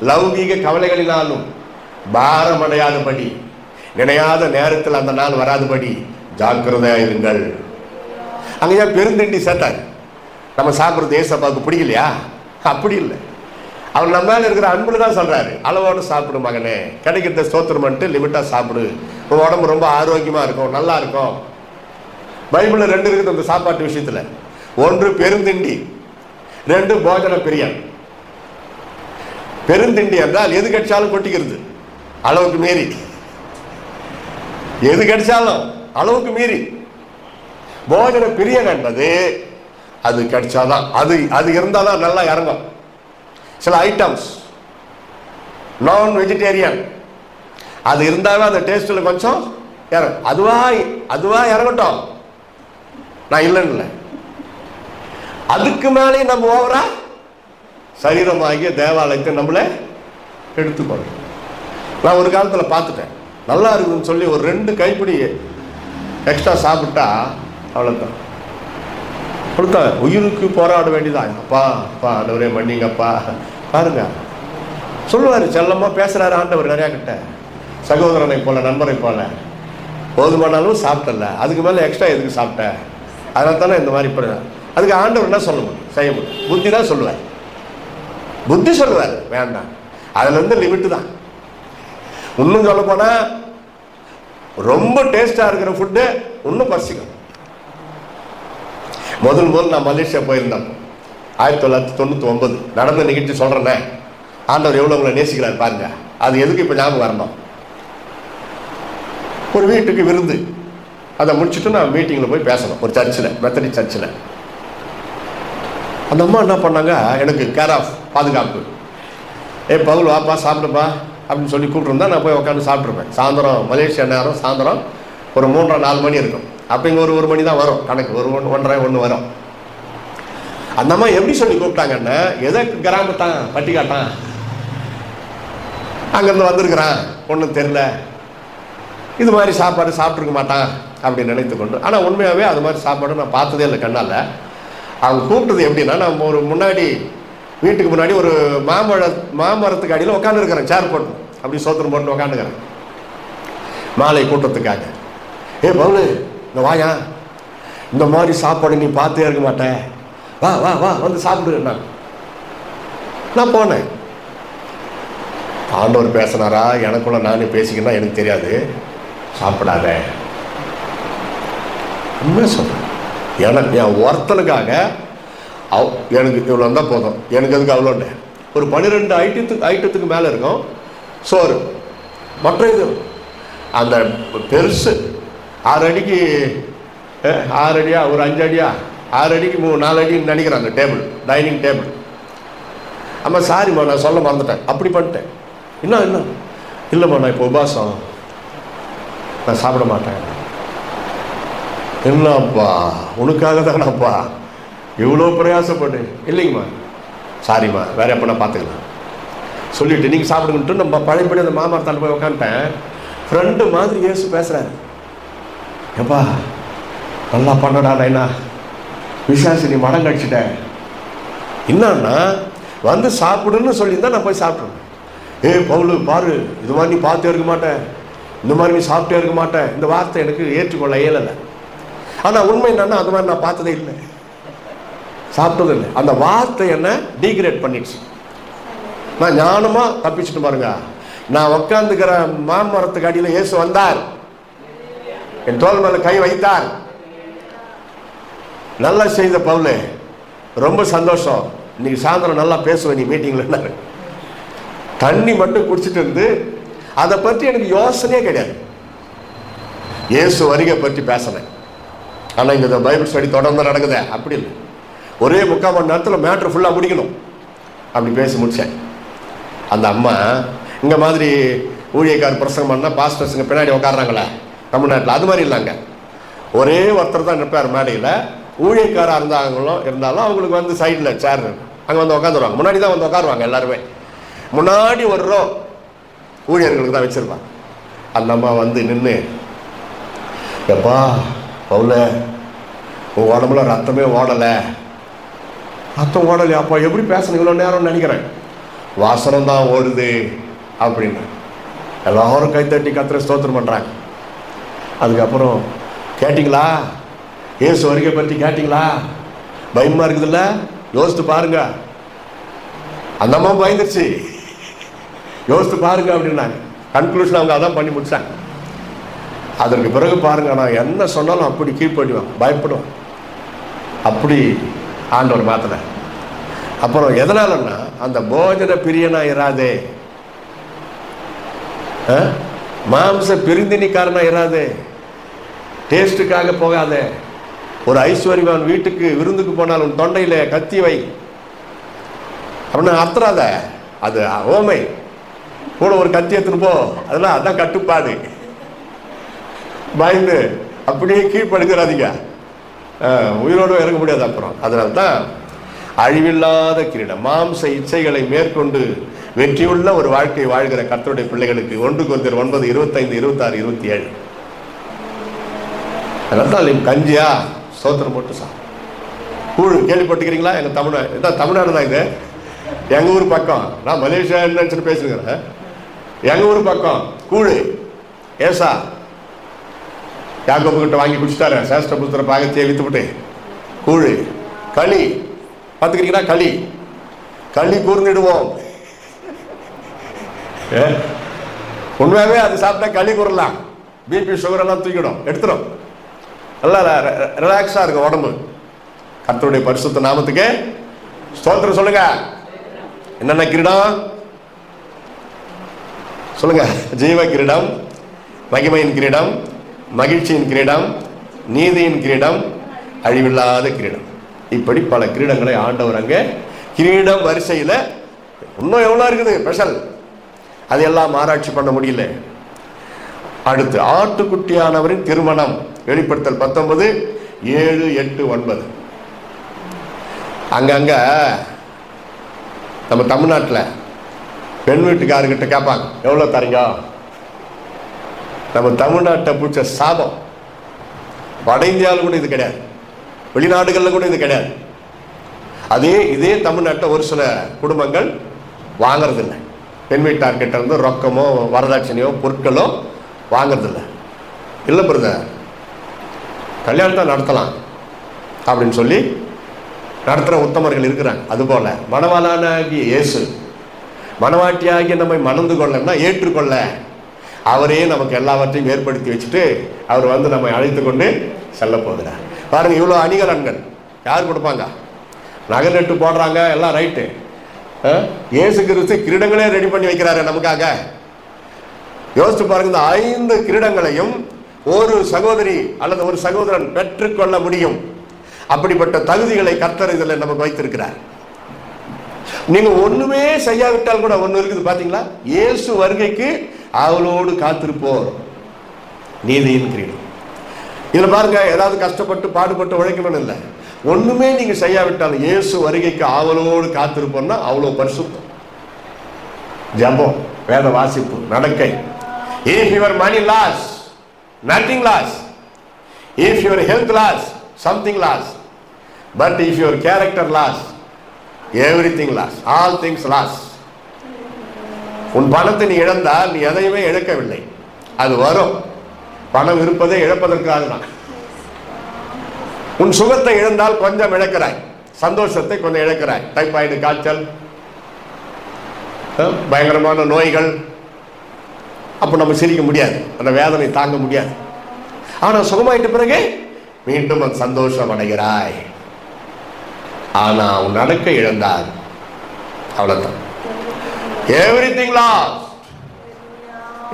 லௌகீக கவலைகளினாலும் பாரம் அடையாதபடி, நினையாத நேரத்தில் அந்த நாள் வராதபடி ஜாக்கிரதையா இருங்கள். அங்கேயா பெருந்திண்டி சேர்த்தாங்க. நம்ம சாப்பிட்றது ஏசப்பாவுக்கு பிடிக்கலையா? அப்படி இல்லை. அவர் நம்ம மேல இருக்கிற அன்புல தான் சொல்றாரு, அளவோடு சாப்பிடு மகனே, கிடைக்கிறத ஸ்தோத்திரம் பண்ணிட்டு லிமிட்டா சாப்பிடு, உன் உடம்பு ரொம்ப ஆரோக்கியமா இருக்கும், நல்லா இருக்கும். பைபிள்ல 2 இருக்குது அந்த சாப்பாட்டு விஷயத்துல. 1 பெருந்திண்டி, 2 போஜன பிரியன். பெருந்திண்டி என்றால் எது கிடைச்சாலும் கொட்டிக்கிறது, அளவுக்கு மீறி. எது கிடைச்சாலும் அளவுக்கு மீறி. போஜன பிரியன் என்பது அது கிடைச்சாதான், அது இருந்தாதான் நல்லா இறங்கும். சில ஐட்டம்ஸ் நான் வெஜிடேரியன், அது இருந்தாலும் அந்த டேஸ்ட்ல கொஞ்சம் இறங்கும். அதுவா இறங்கட்டும், நான் இல்லைன்னு. அதுக்கு மேலே நம்ம ஓவரா சரீரமாகிய தேவாலயத்தை நம்மள எடுத்துக்கொள்ளும். நான் ஒரு காலத்தில் பார்த்துட்டேன், நல்லா இருக்குதுன்னு சொல்லி ஒரு 2 கைப்பிடி எக்ஸ்ட்ரா சாப்பிட்டா அவ்வளோதான், கொடுத்தான். உயிருக்கு போராட வேண்டியதான். அப்பா அப்பா ஆண்டவரே மன்னிங்கப்பா. பாருங்க, சொல்லுவார், செல்லமாக பேசுகிறாரு ஆண்டவர் நிறையா கிட்ட, சகோதரனை போல நண்பரை போல. போதுமானாலும் சாப்பிட்டல, அதுக்கு மேலே எக்ஸ்ட்ரா எதுக்கு சாப்பிட்ட? அதனால தானே இந்த மாதிரி. இப்போ அதுக்கு ஆண்டவர் என்ன சொல்ல முடியும்? செய்ய முடியும். புத்தி தான் சொல்லுவார், புத்தி சொல்லுவார் வேண்டாம். அதுலேருந்து லிமிட்டு தான். இன்னும் சொல்ல போனால் ரொம்ப டேஸ்டாக இருக்கிற ஃபுட்டு இன்னும் பசிக்கும். முதல் நான் மலேசியா போயிருந்தேன் 1999 நடந்த நிகழ்ச்சி சொல்கிறேன்னே. ஆண்டவர் எவ்வளோ உங்களை நேசிக்கிறார் பாருங்க. அது எதுக்கு இப்போ ஞாபகம் வரணும்? ஒரு வீட்டுக்கு விருந்து, அதை முடிச்சுட்டு நான் மீட்டிங்கில் போய் பேசணும் ஒரு சர்ச்சில், மெத்தடிஸ்ட் சர்ச்சில். அந்த அம்மா என்ன பண்ணாங்க, எனக்கு கேர் ஆஃப் பாதுகாப்பு, பவுல் வாப்பா சாப்பிடுப்பா அப்படின்னு சொல்லி கூப்பிட்டுருந்தா நான் போய் உட்காந்து சாப்பிட்ருப்பேன். சாயந்தரம் மலேசியா நேரம் சாயந்தரம் ஒரு 3-4 மணி இருக்கும். அப்போ இங்கே ஒரு மணி தான் வரும் கணக்கு, ஒரு 1:30 வரும். அந்த அம்மா எப்படி சொல்லி கூப்பிட்டாங்கன்னா, எதற்கு கிராமத்தான் பட்டிக்காட்டான், அங்கேருந்து வந்திருக்கிறான், ஒன்றும் தெரில, இது மாதிரி சாப்பாடு சாப்பிட்ருக்க மாட்டான் அப்படின்னு நினைத்து கொண்டு. ஆனால் உண்மையாகவே அது மாதிரி சாப்பாடு நான் பார்த்ததே இல்லை கண்ணால். அவங்க கூப்பிட்டது எப்படின்னா, நம்ம ஒரு முன்னாடி வீட்டுக்கு முன்னாடி ஒரு மாமரத்துக்கு அடியில் உட்காந்துருக்கிறேன், சேர் போட்டு அப்படி சோத்திரம் போட்டு உட்காந்துக்கிறேன் மாலை கூட்டத்துக்காக. பவுலு இந்த வாயா, இந்த மாதிரி சாப்பாடு நீ பார்த்தே இருக்க மாட்டேன், வா வா வா வந்து சாப்பிடு. நான் போனேன். ஆண்டவர் பேசினாரா எனக்குள்ள நானே பேசிக்கன்னா எனக்கு தெரியாது. சாப்பிடாத உண்மை சொல்றேன். எனக்கு என் ஒருத்தனுக்காக எனக்கு இவ்வளோ இருந்தால் போதும், எனக்கு அதுக்கு அவ்வளோன்னு ஒரு 12 ஐட்டத்துக்கு மேலே இருக்கும் சோறு. மற்ற இது அந்த பெருசு 6 அடிக்கு 6 அடியா ஒரு 5 அடியா 6 அடிக்கு 4 அடின்னு நினைக்கிறேன் அந்த டேபிள், டைனிங் டேபிள். ஆமாம் சாரிம்மா நான் சொல்ல மறந்துட்டேன், அப்படி பண்ணிட்டேன். என்ன இல்லைம்மா நான் இப்போ உபாசம், நான் சாப்பிட மாட்டேன். என்னப்பா உனக்காக தானப்பா இவ்வளோ பிரயாசப்படு. இல்லைங்கம்மா சாரிம்மா வேற எப்போ பார்த்துக்கலாம் சொல்லிவிட்டு நீங்கள் சாப்பிடுங்கன்ட்டு நம்ம பழையபடி அந்த மாமரத்தாண்டு போய் உட்காந்துட்டேன். ஃப்ரெண்டு மாதிரி இயேசு பேசுகிறாரு, எப்பா நல்லா பண்ணடா நைனா, விசாசி நீ மடம் கழிச்சிட்டேன். என்னன்னா வந்து சாப்பிடுன்னு சொல்லியிருந்தா நான் போய் சாப்பிட்ருவேன். பவுலு பாரு, இது மாதிரி நீ பார்த்தே இருக்க மாட்டேன், இந்த மாதிரி நீ சாப்பிட்டே இருக்க மாட்டேன். இந்த வார்த்தை எனக்கு ஏற்றுக்கொள்ள இயலலை. ஆனால் உண்மை என்னன்னா அது மாதிரி நான் பார்த்ததே இல்லை, சாப்பிட்டது இல்லை. அந்த வார்த்தை என்ன டீக்ரேட் பண்ணிடுச்சு. நான் ஞானமாக தப்பிச்சுட்டு பாருங்க. நான் உட்காந்துக்கிற மாமரத்துக்கு அடியில் இயேசு வந்தார், என் தோள் மேல கை வைத்தார். நல்லா செய்த பவுலே, ரொம்ப சந்தோஷம், இன்னைக்கு சாயந்தரம் நல்லா பேசுவேன் நீ மீட்டிங்ல. தண்ணி மட்டும் குடிச்சிட்டு இருந்து அதை பற்றி எனக்கு யோசனையே கிடையாது. இயேசு வருகை பற்றி பேசினேன். ஆனால் இங்கே பைபிள் ஸ்டடி தொடர்ந்து நடக்குது, அப்படி இல்லை. ஒரே 3/4 மணி நேரத்தில் மேட்ரு ஃபுல்லாக முடிக்கணும், அப்படி பேசி முடித்தேன். அந்த அம்மா இங்கே மாதிரி ஊழியக்கார் பிரசங்கம் பண்ணால் பாஸ்டர்ஸுங்க பின்னாடி உட்காடுறாங்களே தமிழ்நாட்டில், அது மாதிரி இல்லைங்க. ஒரே ஒருத்தர் தான் நிற்பார் மேடையில். ஊழியக்காராக இருந்தாலும் அவங்களுக்கு வந்து சைடில் சேர் அங்கே வந்து உட்காந்துருவாங்க. முன்னாடி தான் வந்து உட்காருவாங்க எல்லாருமே. முன்னாடி ஒரு ரோ ஊழியர்களுக்கு தான் வச்சுருப்பாங்க. அந்த அம்மா வந்து நின்று, எப்பா பவுல உன் உடம்புல ரத்தமே ஓடலை. ரத்தம் ஓடலை அப்பா, எப்படி பேசணும் இவ்வளோ நேரம்னு நினைக்கிறேன். வாசனம் தான் ஓடுது அப்படின்னு எல்லாரும் கைத்தட்டி கத்திர ஸ்தோத்திரம் பண்ணுறாங்க. அதுக்கப்புறம் கேட்டிங்களா இயேசு வருகை பற்றி கேட்டிங்களா? பயமாக இருக்குதுல்ல, யோசித்து பாருங்க. அந்த அம்மா பயந்துருச்சு, யோசித்து பாருங்க அப்படின்னாங்க. கன்க்ளூஷன் அவங்க அதான் பண்ணி முடிச்சாங்க. அதற்கு பிறகு பாருங்க, நான் என்ன சொன்னாலும் அப்படி கீழ்ப்படிவேன், பயப்படுவேன். அப்படி ஆண்டவர் மாத்தின. அப்புறம் எதனாலன்னா அந்த போஜன பிரியனா இராதே, மாம்ச பிரிந்தினிக்காரனா இராதே, டேஸ்ட்டுக்காக போகாதே. ஒரு ஐஸ்வர்யவான் வீட்டுக்கு விருந்துக்கு போனாலும் தொண்டையில கத்தி வை அப்படின்னு அர்த்தராத, அது ஓமை. கூட ஒரு கத்தி எடுத்துன்னு போ, அதெல்லாம் அதான் கட்டுப்பாடு. பயந்து அப்படியே கீழ்ப்படுகிறாதீங்க, உயிரோடு இறங்க முடியாது. அப்புறம் அதனால்தான் அழிவில்லாத கிரீடம், மாம்ச இச்சைகளை மேற்கொண்டு வெற்றியுள்ள ஒரு வாழ்க்கை வாழ்கிற கர்த்தருடைய பிள்ளைகளுக்கு 1 கொரிந்தியர் 9, 25, 26, 27. அதனால கஞ்சியா சோத்திரம் போட்டு கூழ் கேள்விப்பட்டுக்கிறீங்களா? எங்க தமிழ்நாடு தான் இது. எங்க ஊர் பக்கம், நான் மலேசியா நினைச்சிட்டு பேசுகிறேன். எங்க ஊர் பக்கம் கூழ் ஏசா யாக்கோபு கிட்ட வாங்கி குடிச்சிட்டாரு. சேஷ்ட புத்திர பாகத்தையே வித்துவிட்டு கூழ் களி பார்த்துக்கிறீங்களா? களி கூர்ந்துடுவோம். உண்மையாவே அது சாப்பிட்டா களி கூறலாம். பிபி சுகர் எல்லாம் தூக்கிடும், எடுத்துடும். நல்லா ரிலாக்ஸா இருக்கும் உடம்பு. கர்த்தருடைய பரிசுத்த நாமத்துக்கு ஸ்தோத்திரம் சொல்லுங்க. என்னென்ன கிரீடம் சொல்லுங்க? ஜீவ கிரீடம், மகிமையின் கிரீடம், மகிழ்ச்சியின் கிரீடம், நீதியின் கிரீடம், அழிவில்லாத கிரீடம். இப்படி பல கிரீடங்களை ஆண்டவர் அங்கே கிரீடம் வரிசையில் இன்னும் எவ்வளோ இருக்குது ஸ்பெஷல், அதையெல்லாம் ஆராய்ச்சி பண்ண முடியல. அடுத்து ஆட்டுக்குட்டியானவரின் திருமணம், வெளிப்படுத்தல் 19, 7, 8, 9. அங்கங்க நம்ம தமிழ்நாட்டில் பெண் வீட்டுக்காரர்கிட்ட கேட்பாங்க, எவ்வளோ தரீங்க? நம்ம தமிழ்நாட்டை பிடிச்ச சாபம். வட இந்தியாவில் கூட இது கிடையாது, வெளிநாடுகளில் கூட இது கிடையாது. இதே தமிழ்நாட்டில் ஒரு சில குடும்பங்கள் வாங்கறதில்லை. பெண் வீட்டார்கிட்ட இருந்து ரொக்கமோ வரதட்சணையோ பொருட்களோ வாங்கறதில்லை. இல்லை பிரதர், கல்யாணத்தை நடத்தலாம் அப்படின்னு சொல்லி நடத்துகிற உத்தமர்கள் இருக்கிறாங்க. அதுபோல மணவாளனாகிய இயேசு மணவாட்டியாகிய நம்மை மணந்து கொள்ளன்னா ஏற்றுக்கொள்ள அவரே நமக்கு எல்லாவற்றையும் ஏற்படுத்தி வச்சுட்டு அவர் நம்மை அழைத்து கொண்டு செல்ல போகிறார். பாருங்க, இவ்வளோ அணிகலன்கள் யார் கொடுப்பாங்க? நகை நட்டு போடுறாங்க, எல்லாம் ரைட்டு. இயேசு கிறிஸ்து கிரீடங்களே ரெடி பண்ணி வைக்கிறாரு நமக்காக. யோசிச்சு பாருங்க, இந்த 5 கிரீடங்களையும் ஒரு சகோதரி அல்லது ஒரு சகோதரன் பெற்றுக்கொள்ள முடியும். அப்படிப்பட்ட தகுதிகளை கர்த்தர் இதில் நமக்கு வைத்திருக்கிறார். நீங்க ஒண்ணுமே செய்யாவிட்டால் கூட ஒண்ணு இருக்குது பாத்தீங்களா? இயேசு வருகைக்கு அவளோடு காத்திருப்போர், நீதியின் கிரீடம். இதுல பாருங்க, ஏதாவது கஷ்டப்பட்டு பாடுபட்டு உழைக்கணும் இல்லை. ஒண்ணுமே நீங்க செய்யாவிட்டாலும் இயேசு வருகைக்கு ஆவலோடு காத்திருப்போம்னா அவ்வளோ பரிசுத்தம். ஜெபம், வேத வாசிப்பு, நடக்கை. If your money lost, nothing lost. If your health lost, something lost. But if your character lost, everything lost. All things lost. உன் பணத்தை நீ இழந்தால் நீ எதையுமே இழக்கவில்லை. அது வரும். பணம் இருப்பதை இழப்பதற்காக தான். உன் சுகத்தை இழந்தால் கொஞ்சம் இழக்கிறாய், சந்தோஷத்தை கொஞ்சம் இழக்கிறாய். டைபாய்டு, காய்ச்சல், பயங்கரமான நோய்கள், அப்போ நம்ம சிரிக்க முடியாது, அந்த வேதனை தாங்க முடியாது. ஆனால் சுகமாயிட்ட பிறகு மீண்டும் அந்த சந்தோஷம் அடைகிறாய். ஆனா உன் நடக்கை இழந்தால் அவ்வளவுதான். Everything last.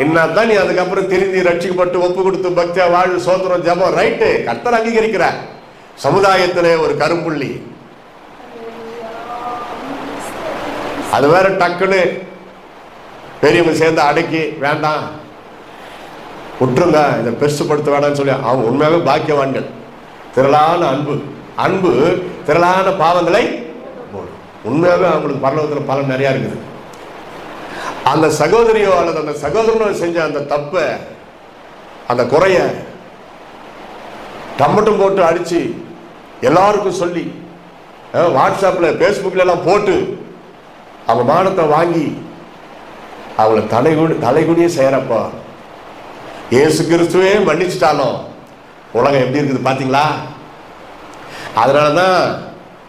என்னதான் நீ அதுக்கப்புறம் திருந்தி ரட்சிக்கப்பட்டு ஒப்பு கொடுத்து பக்தியா வாழ்வு, சோத்திரம், ஜபம், ரைட்டு, கர்த்தர் அங்கீகரிக்கிறார். சமுதாயத்திலே ஒரு கரும்புள்ளி. அது வேற டக்குன்னு பெரியவங்க சேர்ந்து அடக்கி வேண்டாம் விட்டுருங்க, இதை பெருசுப்படுத்த வேண்டாம்னு சொல்லி அவங்க உண்மையாகவே பாக்கியவான்கள். திரளான அன்பு திரளான பாவங்களை உண்மையாகவே அவங்களுக்கு பரலோகத்தில் பலன் நிறையா இருக்குது. அந்த சகோதரியோ அல்லது அந்த சகோதரனோ செஞ்ச அந்த தப்பை, அந்த குறைய டம்மட்டும் போட்டு அடிச்சு எல்லாருக்கும் சொல்லி வாட்ஸ்அப்ல பேஸ்புக்ல எல்லாம் போட்டு அவங்க மானத்தை வாங்கி அவளை தலைகுனியே செய்யறப்போ இயேசு கிறிஸ்துவே மன்னிச்சுட்டாலும் உலகம் எப்படி இருக்குது பாத்தீங்களா? அதனாலதான்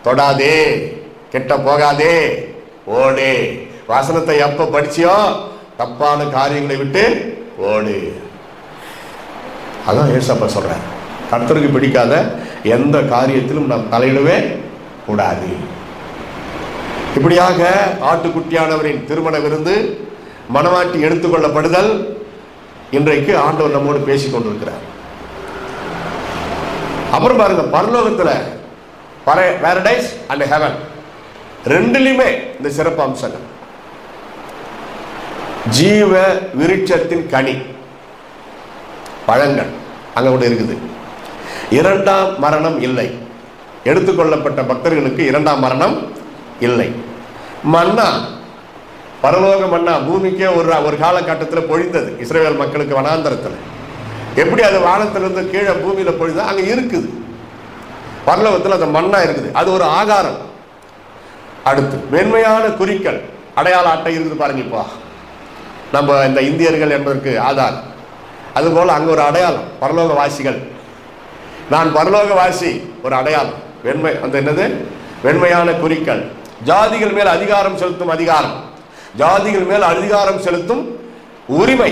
தொடாதே, கிட்ட போகாதே, ஓடு. வசனத்தை எப்ப படிச்சியோ தப்பான காரியங்களை விட்டு ஓடு. அதான் ஏசப்பா சொல்றார், கர்த்தருக்கு பிடிக்காத எந்த காரியத்திலும் நாம் தலையிடவே கூடாது. இப்படியாக ஆட்டுக்குட்டியானவரின் திருமண விருந்து, மணவாட்டி எடுத்துக்கொள்ளப்படுதல் இன்றைக்கு ஆண்டவர் நம்மோடு பேசிக் கொண்டிருக்கிறார். அப்புறம் பாருங்க, பரலோகத்துல பாரடைஸ் அண்ட் ஹெவன் ரெண்டுலையுமே இந்த சிறப்பு அம்சங்கள். ஜீவ விருட்சத்தின் கனி, பழங்கள் அங்க கூட இருக்குது. 2ஆம் மரணம் இல்லை. எடுத்துக்கொள்ளப்பட்ட பக்தர்களுக்கு 2ஆம் மரணம் இல்லை. மன்னா பரலோக மன்னா பூமிக்கே ஒரு காலகட்டத்தில் பொழிந்தது இஸ்ரவேல் மக்களுக்கு வனாந்தரத்தில். எப்படி அது வானத்திலிருந்து கீழே பூமியில பொழிந்தது, அங்க இருக்குது. பரலோகத்தில் அந்த மண்ணா இருக்குது, அது ஒரு ஆகாரம். அடுத்து வெண்மையான குறிக்கள், அடையாள அட்டை இருக்குது பாருங்க. இப்போ நம்ம இந்த இந்தியர்கள் என்பதற்கு ஆதார், அதுபோல அங்க ஒரு அடையாளம், பரலோகவாசிகள். நான் பரலோகவாசி, ஒரு அடையாளம். வெண்மை, அந்த என்னது, வெண்மையான குறிக்கள். ஜாதிகள் மேல் அதிகாரம் செலுத்தும் அதிகாரம், ஜாதிகள் மேல் அதிகாரம் செலுத்தும் உரிமை.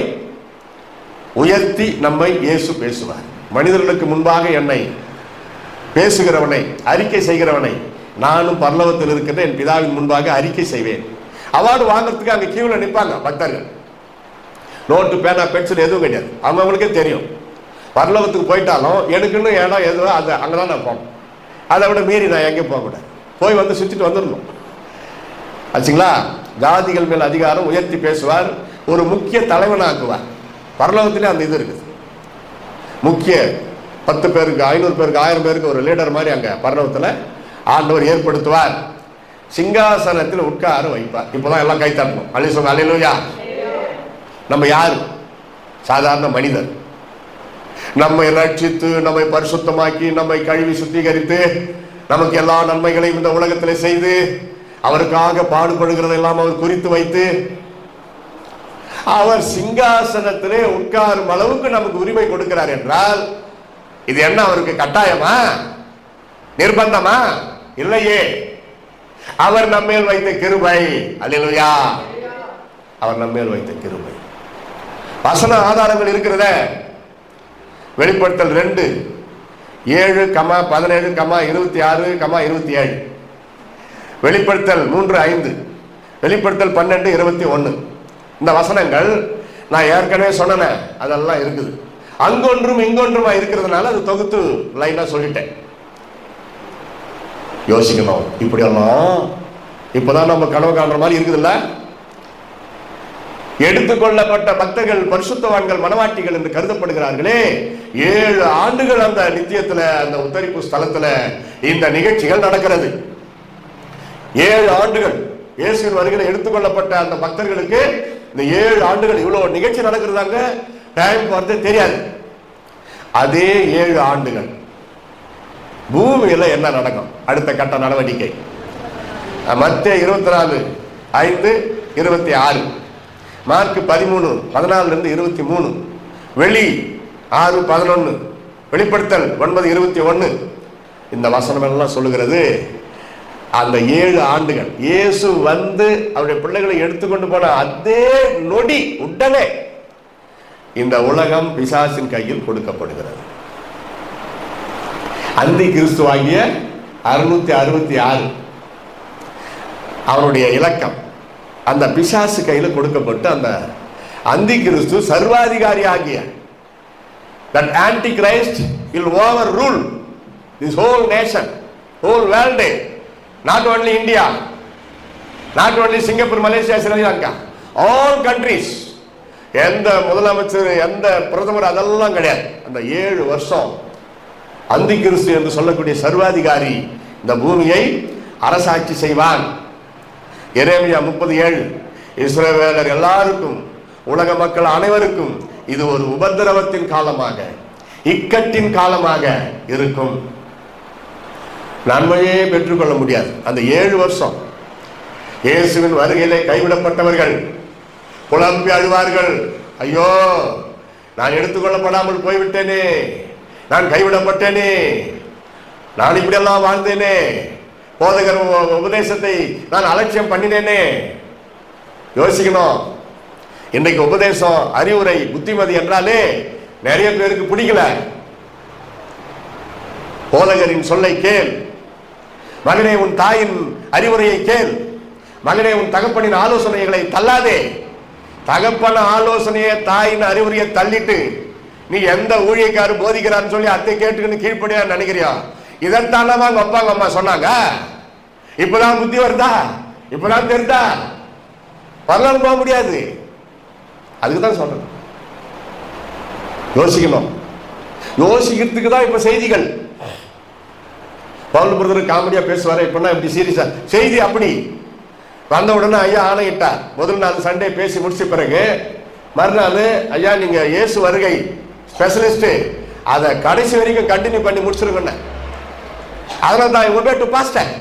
உயர்த்தி நம்மை இயேசு பேசுவார். மனிதர்களுக்கு முன்பாக என்னை பேசுகிறவனை, அறிக்கை செய்கிறவனை நானும் பரலோகத்தில் இருக்கின்ற என் பிதாவின் முன்பாக அறிக்கை செய்வேன். அவார்டு வாங்குறதுக்கு அங்கே கியூவில் நிற்பாங்க பக்தர்கள். நோட்டு, பேனா, பென்சில் எதுவும் கிடையாது. அவங்களுக்கே தெரியும் பரலோகத்துக்கு போயிட்டாலும் எனக்குன்னு இடம் எதுவோ அது அங்கே தான் நான் போகணும். அதை விட மீறி நான் எங்கேயும் போகக்கூடாது. போய் வந்து சுற்றிட்டு வந்துடணும் ஆச்சுங்களா. ஜாதிகள் மேல் அதிகாரம், உயர்த்தி பேசுவார், ஒரு முக்கிய தலைவனாக்குவார். பரலோகத்திலே அந்த இது இருக்குது. முக்கிய 10 பேருக்கு, 500 பேருக்கு, 1000 பேருக்கு ஒரு லீடர் மாதிரி அங்கே பரலோகத்தில் ஆண்டவர் ஏற்படுத்துவார். சிங்காசனத்தில் உட்கார வைப்பார். இப்போதான் எல்லாம் கை தட்டணும். அல்லி சொல்லுங்க, அல்லேலூயா. நம்ம யார்? சாதாரண மனிதர். நம்மை ரட்சித்து, நம்மை பரிசுத்தமாக்கி, நம்மை கழுவி சுத்திகரித்து, நமக்கு எல்லா நன்மைகளையும் இந்த உலகத்தில் செய்து, அவருக்காக பாடுபடுகிறதெல்லாம் அவர் குறித்து வைத்து, அவர் சிங்காசனத்திலே உட்காரும் அளவுக்கு நமக்கு உரிமை கொடுக்கிறார் என்றால் இது என்ன அவருக்கு கட்டாயமா, நிர்பந்தமா? இல்லையே. அவர் நம்மேல் வைத்த கிருபை. அல்லேலூயா. அவர் நம்மேல் வைத்த கிருபை. வசன ஆதாரங்கள் இருக்கிறத வெளிப்படுத்தல் 2:7,17,26,27, வெளிப்படுத்தல் 3:5, வெளிப்படுத்தல் 12:21. இந்த வசனங்கள் நான் ஏற்கனவே சொன்னேன், அதெல்லாம் இருக்குது. அங்கொன்றும் இங்கொன்றுமா இருக்கிறதுனால அது தொகுத்து லைனா சொல்லிட்டேன். யோசிக்கணும். இப்படியெல்லாம் இப்பதான் நம்ம கனவு காண்ற மாதிரி இருக்குதுல்ல. எடுத்துக்கொள்ளப்பட்ட பக்தர்கள், பரிசுத்தவான்கள், மனவாட்டிகள் என்று கருதப்படுகிறார்களே, 7 ஆண்டுகள் அந்த நித்தியத்துல, அந்த உத்தரிப்பு ஸ்தலத்துல இந்த நிகழ்ச்சிகள் நடக்கிறது. 7 ஆண்டுகள் இயேசுவின் வருகையில் எடுத்துக்கொள்ளப்பட்ட அந்த பக்தர்களுக்கு இந்த 7 ஆண்டுகள் இவ்வளவு நிகழ்ச்சி நடக்கிறதாங்க. டைம் போறது தெரியாது. அதே 7 ஆண்டுகள் பூமியில என்ன நடக்கும்? அடுத்த கட்ட நடவடிக்கை மத்தேயு 24:5-26, மார்க் 13:14-23, வெளி 6:11, வெளிப்படுத்தல் 9:21. இந்த வசனம் எல்லாம் சொல்லுகிறது அந்த 7 ஆண்டுகள் இயேசு வந்து அவருடைய பிள்ளைகளை எடுத்துக்கொண்டு போன அதே நொடி உடனே இந்த உலகம் பிசாசின் கையில் கொடுக்கப்படுகிறது. அந்தி கிறிஸ்துவாகிய 666 அவருடைய இலக்கம் அந்த பிசாசு கையில் கொடுக்கப்பட்டு அந்த அந்தி கிறிஸ்து சர்வாதிகாரி ஆகிய that antichrist will overrule this whole nation, whole world, not only India, not only Singapore, Malaysia, Sri Lanka, all countries. எந்த முதலமைச்சர், எந்த பிரதமர் அதெல்லாம் கிடையாது. அந்த 7 வருஷம் அந்தி கிறிஸ்து என்று சொல்லக்கூடிய சர்வாதிகாரி இந்த பூமியை அரசாட்சி செய்வான். எரேமியா 37, இஸ்ரவேலர் எல்லாருக்கும், உலக மக்கள் அனைவருக்கும் இது ஒரு உபத்திரவத்தின் காலமாக, இக்கட்டின் காலமாக இருக்கும். நன்மையே பெற்றுக்கொள்ள முடியாது. அந்த 7 வருஷம் இயேசுவின் வருகையிலே கைவிடப்பட்டவர்கள் புலம்பி அழுவார்கள். ஐயோ, நான் எடுத்துக்கொள்ளப்படாமல் போய்விட்டேனே, நான் கைவிடப்பட்டேனே, நான் இப்படியெல்லாம் வாழ்ந்தேனே, போதகர் உபதேசத்தை நான் அலட்சியம் பண்ணினேனே. யோசிக்கணும். இன்றைக்கு உபதேசம், அறிவுரை, புத்திமதி என்றாலே நிறைய பேருக்கு பிடிக்கல. போதகரின் சொல்லை கேள், மகனே உன் தாயின் அறிவுரையை கேள், மகனே உன் தகப்பனின் ஆலோசனைகளை தள்ளாதே. தகப்பன ஆலோசனையை, தாயின் அறிவுரையை தள்ளிட்டு நீ எந்த ஊழியக்காரு போதிக்கிறான்னு சொல்லி அத்தை கேட்டுக்கின்னு கீழ்ப்படியா நினைக்கிறியா? இதற்கான அப்பா அம்மா சொன்னாங்க. இப்பதான் புத்தி வருதா? இப்பதான் தெரிந்தா? வரலாம் போக முடியாது. அதுக்குதான் சொல்றேன். யோசிக்கணும். யோசிக்கிறதுக்கு தான் இப்ப செய்திகள். பவுல் பிரதர் காமெடியா பேசுவாரு, இப்ப இப்படி சீரியஸா செய்தி அப்படி வந்த உடனே ஐயா ஆணையிட்டார். முதல் நாள் சண்டே பேசி முடிச்ச பிறகு மறுநாள் ஐயா நீங்க இயேசு வருகை ஸ்பெஷலிஸ்ட், அதை கடைசி வரைக்கும் கண்டினியூ பண்ணி முடிச்சிருக்கேன். அதனால தான் ஒபே பாஸ்டர்.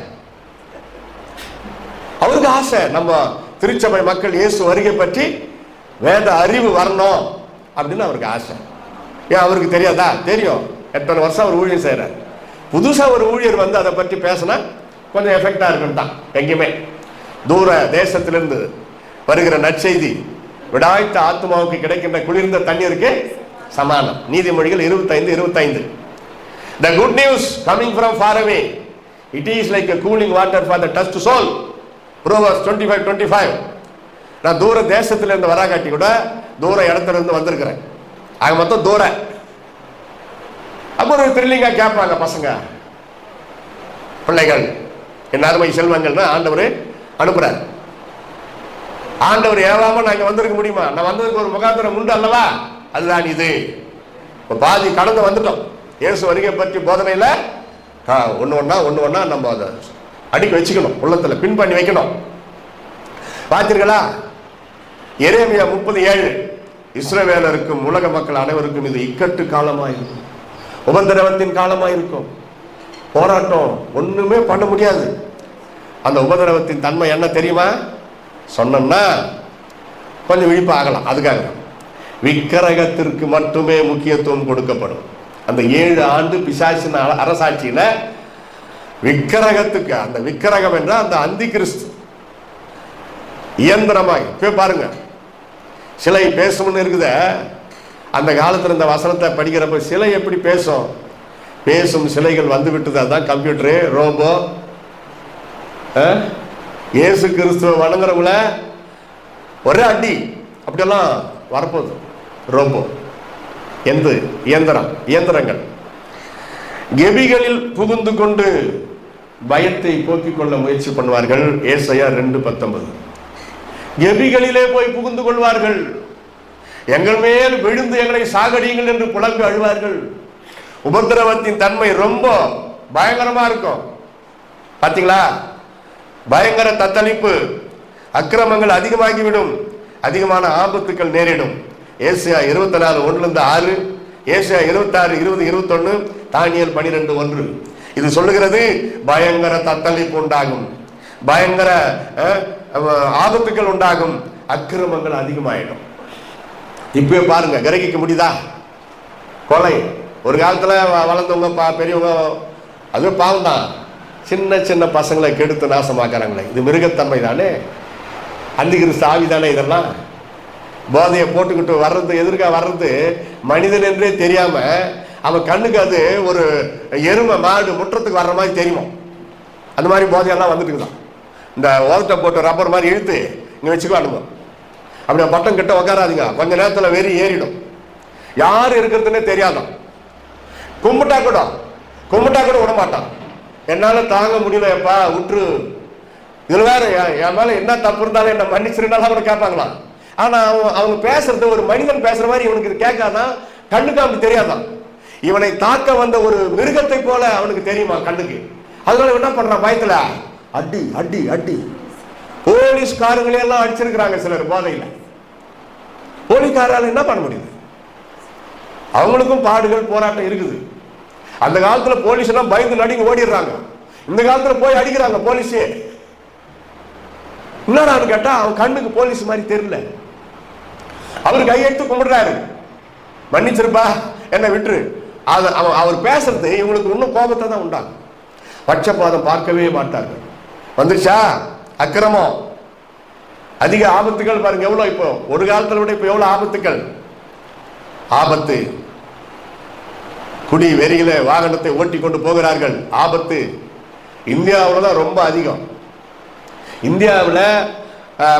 அவருக்கு ஆசை நம்ம திருச்சபை மக்கள் இயேசு வருகை பற்றி வேத அறிவு வரணும் அப்படின்னு அவருக்கு ஆசை. ஏன் அவருக்கு தெரியாதா? தெரியும். எத்தனை வருஷம் அவர் ஊழியம் செய்யறார். புதுசா ஒரு ஊழியர் வந்து அதை பற்றி பேசினா கொஞ்சம் எஃபெக்டா இருக்கும் தான். எங்கேயுமே தூர தேசத்திலிருந்து வருகிற நற்செய்தி விடாய்த்த ஆத்மாவுக்கு கிடைக்கின்ற குளிர்ந்த தண்ணீருக்கு சமானம். நீதிமொழிகள் 25:25. The good news coming from far away, it is like a cooling water for the thirsty soul. Proverbs 25:25. நான் தூர தேசத்துல இருந்து வராகாட்டி கூட தூர இடத்துல இருந்து வந்திருக்கிறேன். ஆக மொத்தம் தூர. அப்போ ஒரு த்ரில்லிங்கா கேட்பாங்க பசங்க பிள்ளைகள், என் அருமை செல்வங்கள்னா ஆண்டவர் அனுப்புறார். ஆண்டவர் ஏவாம நான் இங்க வந்திருக்க முடியுமா? நான் வந்ததுக்கு ஒரு முகாந்திரம் உண்டு அல்லவா? அதுதான் இது. பாதி கடந்து வந்துட்டோம். இயேசு வருகை பற்றி போதனையில ஒண்ணு ஒண்ணா நம்ம அதை அடிக்க வச்சுக்கணும், உள்ளத்துல பின் பண்ணி வைக்கணும். பார்த்தீர்களா? எரேமியா 30:7, இஸ்ரவேலருக்கும் உலக மக்கள் அனைவருக்கும் இது இக்கட்டு காலமாயிருக்கும், உபத்திரவத்தின் காலமாயிருக்கும். போராட்டம் ஒண்ணுமே பண்ண முடியாது. அந்த உபதிரவத்தின் தன்மை என்ன தெரியுமா? சொன்னா கொஞ்சம் விழிப்பு ஆகலாம். அதுக்காக விக்கிரகத்திற்கு மட்டுமே முக்கியத்துவம் கொடுக்கப்படும். அந்த 7 ஆண்டு பிசாசின் அரசாட்சியில விக்கிரகத்துக்கு, அந்த விக்கிரகம் என்ற அந்த அந்தி கிறிஸ்து இயந்திரமாய் போய் பாருங்க. சிலை பேசும்னு இருக்குத. அந்த காலத்துல இந்த வசனத்தை படிக்கிறப்ப சிலை எப்படி பேசும்? பேசும் சிலைகள் வந்து விட்டது. அதுதான் கம்ப்யூட்டரு, ரோபோ. இயேசு கிறிஸ்துவ வணங்குறவங்கள ஒரே அடி அப்படியெல்லாம் வரப்போகுது. ரோபோ, இயந்திரங்கள் கெபிகளில் புகுந்து கொண்டு பயத்தை போக்கிக் கொள்ள முயற்சி பண்ணுவார்கள். ஏசாயா 2:19. கெபிகளிலே போய் புகுந்து கொள்வார்கள். எங்கள் மேல் விழுந்து எங்களை சாகடியுங்கள் என்று புலம்பி அழுவார்கள். உபத்திரவத்தின் தன்மை ரொம்ப பயங்கரமா இருக்கும். பாத்தீங்களா? பயங்கர தத்தளிப்பு, அக்கிரமங்கள் அதிகமாகிவிடும், அதிகமான ஆபத்துக்கள் நேரிடும். ஏசாயா 24:1-6, ஏசாயா 26:20-21, தானியேல் 12:1. இது சொல்லுகிறது பயங்கர தத்தளிப்பு உண்டாகும், பயங்கர ஆபத்துக்கள் உண்டாகும், அக்கிரமங்கள் அதிகமாயிடும். இப்பவே பாருங்க, கிரகிக்க முடியுதா? கொலை ஒரு காலத்துல வளர்ந்தவங்க பெரியவங்க அது பாவம் தான். சின்ன சின்ன பசங்களை கெடுத்து நாசமாக்குறாங்களே, இது மிருகத்தன்மை தானே, அந்தி கிறிஸ்து ஆவி தானே. இதெல்லாம் போதையை போட்டுக்கிட்டு வர்றது, எதிர்க்க வர்றது மனிதன் என்றே தெரியாம அவன் கண்ணுக்கு அது ஒரு எருமை மாடு முற்றத்துக்கு வர்ற மாதிரி தெரியுமா? அந்த மாதிரி போதையெல்லாம் வந்துட்டுதான். இந்த ஓதத்தை போட்டு ரப்பர் மாதிரி இழுத்து இங்க வச்சுக்குவானுங்க. அப்படியே பட்டம் கிட்ட உட்காராதுங்க, கொஞ்ச நேரத்தில் வெறி ஏறிடும். யாரு இருக்கிறதுனே தெரியாதான். கும்பிட்டா கூட விட மாட்டான். என்னால தாங்க முடியல, எப்பா விட்டுரு. இதுல வேற என் மேல என்ன தப்பு இருந்தாலும் என்ன மன்னிச்சிருந்தாலும் அவனை கேட்பாங்களாம். ஆனா அவங்க பேசுறது ஒரு மனிதன் பேசுற மாதிரி இவனுக்கு இது கேட்காதான், கண்ணுக்கு அப்படி தெரியாதான். இவனை தாக்க வந்த ஒரு மிருகத்தை போல அவனுக்கு தெரியுமா கண்ணுக்கு. அதனால என்ன பண்றான்? பயத்துல அடி அடி அடி. போலீஸ்காரங்களே எல்லாம் அடிச்சிருக்கிறாங்க சிலர் போதையில. போலீஸ்காரால என்ன பண்ண முடியுது? அவங்களுக்கும் பாடுகள் போராட்டம் இருக்குது. அந்த காலத்துல போலீஸ் எல்லாம் பயந்து நடிங்க ஓடிடுறாங்க. இந்த காலத்துல போய் அடிக்கிறாங்க போலீஸே. என்னடான்னு கேட்டா அவன் கண்ணுக்கு போலீஸ் மாதிரி தெரியல. அவரு கையெடுத்து கும்பிடுறாரு, மன்னிச்சிருப்பா என்ன விட்டுரு. அவர் பேசுறது இவங்களுக்கு இன்னும் கோபத்தை தான் உண்டாகும். பட்சபாதம் பார்க்கவே மாட்டார்கள். வந்துச்சா அக்கிரமம், அதிக ஆபத்துகள் பாருங்க எவ்வளவு. இப்போ ஒரு காலத்துல விட இப்ப எவ்வளவு ஆபத்துகள். ஆபத்து, குடி வெறியில வாகனத்தை ஓட்டி கொண்டு போகிறார்கள், ஆபத்து. இந்தியாவில் தான் ரொம்ப அதிகம். இந்தியாவில்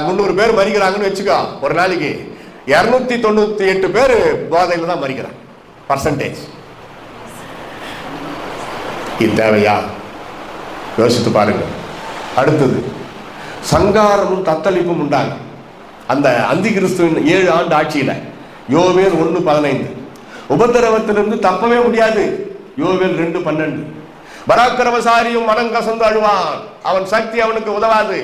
300 பேர் மறிக்கிறாங்கன்னு வச்சுக்கோ, ஒரு நாளைக்கு 298 பேர் போதையில தான் மறிக்கிறாங்க. பர்சன்டேஜ் இது தேவையா? யோசித்து பாருங்க. அடுத்தது சங்காரமும் தத்தளிப்பும் உண்டாங்க அந்த அந்தி கிறிஸ்துவின் 7 ஆண்டு ஆட்சியில. யோவேல் 1:15. உபத்திரவத்திலிருந்து தப்பவே முடியாது. யோவேல் 2:12. பராக்கிரமசாரியும் மனம் கசந்து அழுவான், அவன் சக்தி அவனுக்கு உதவாது.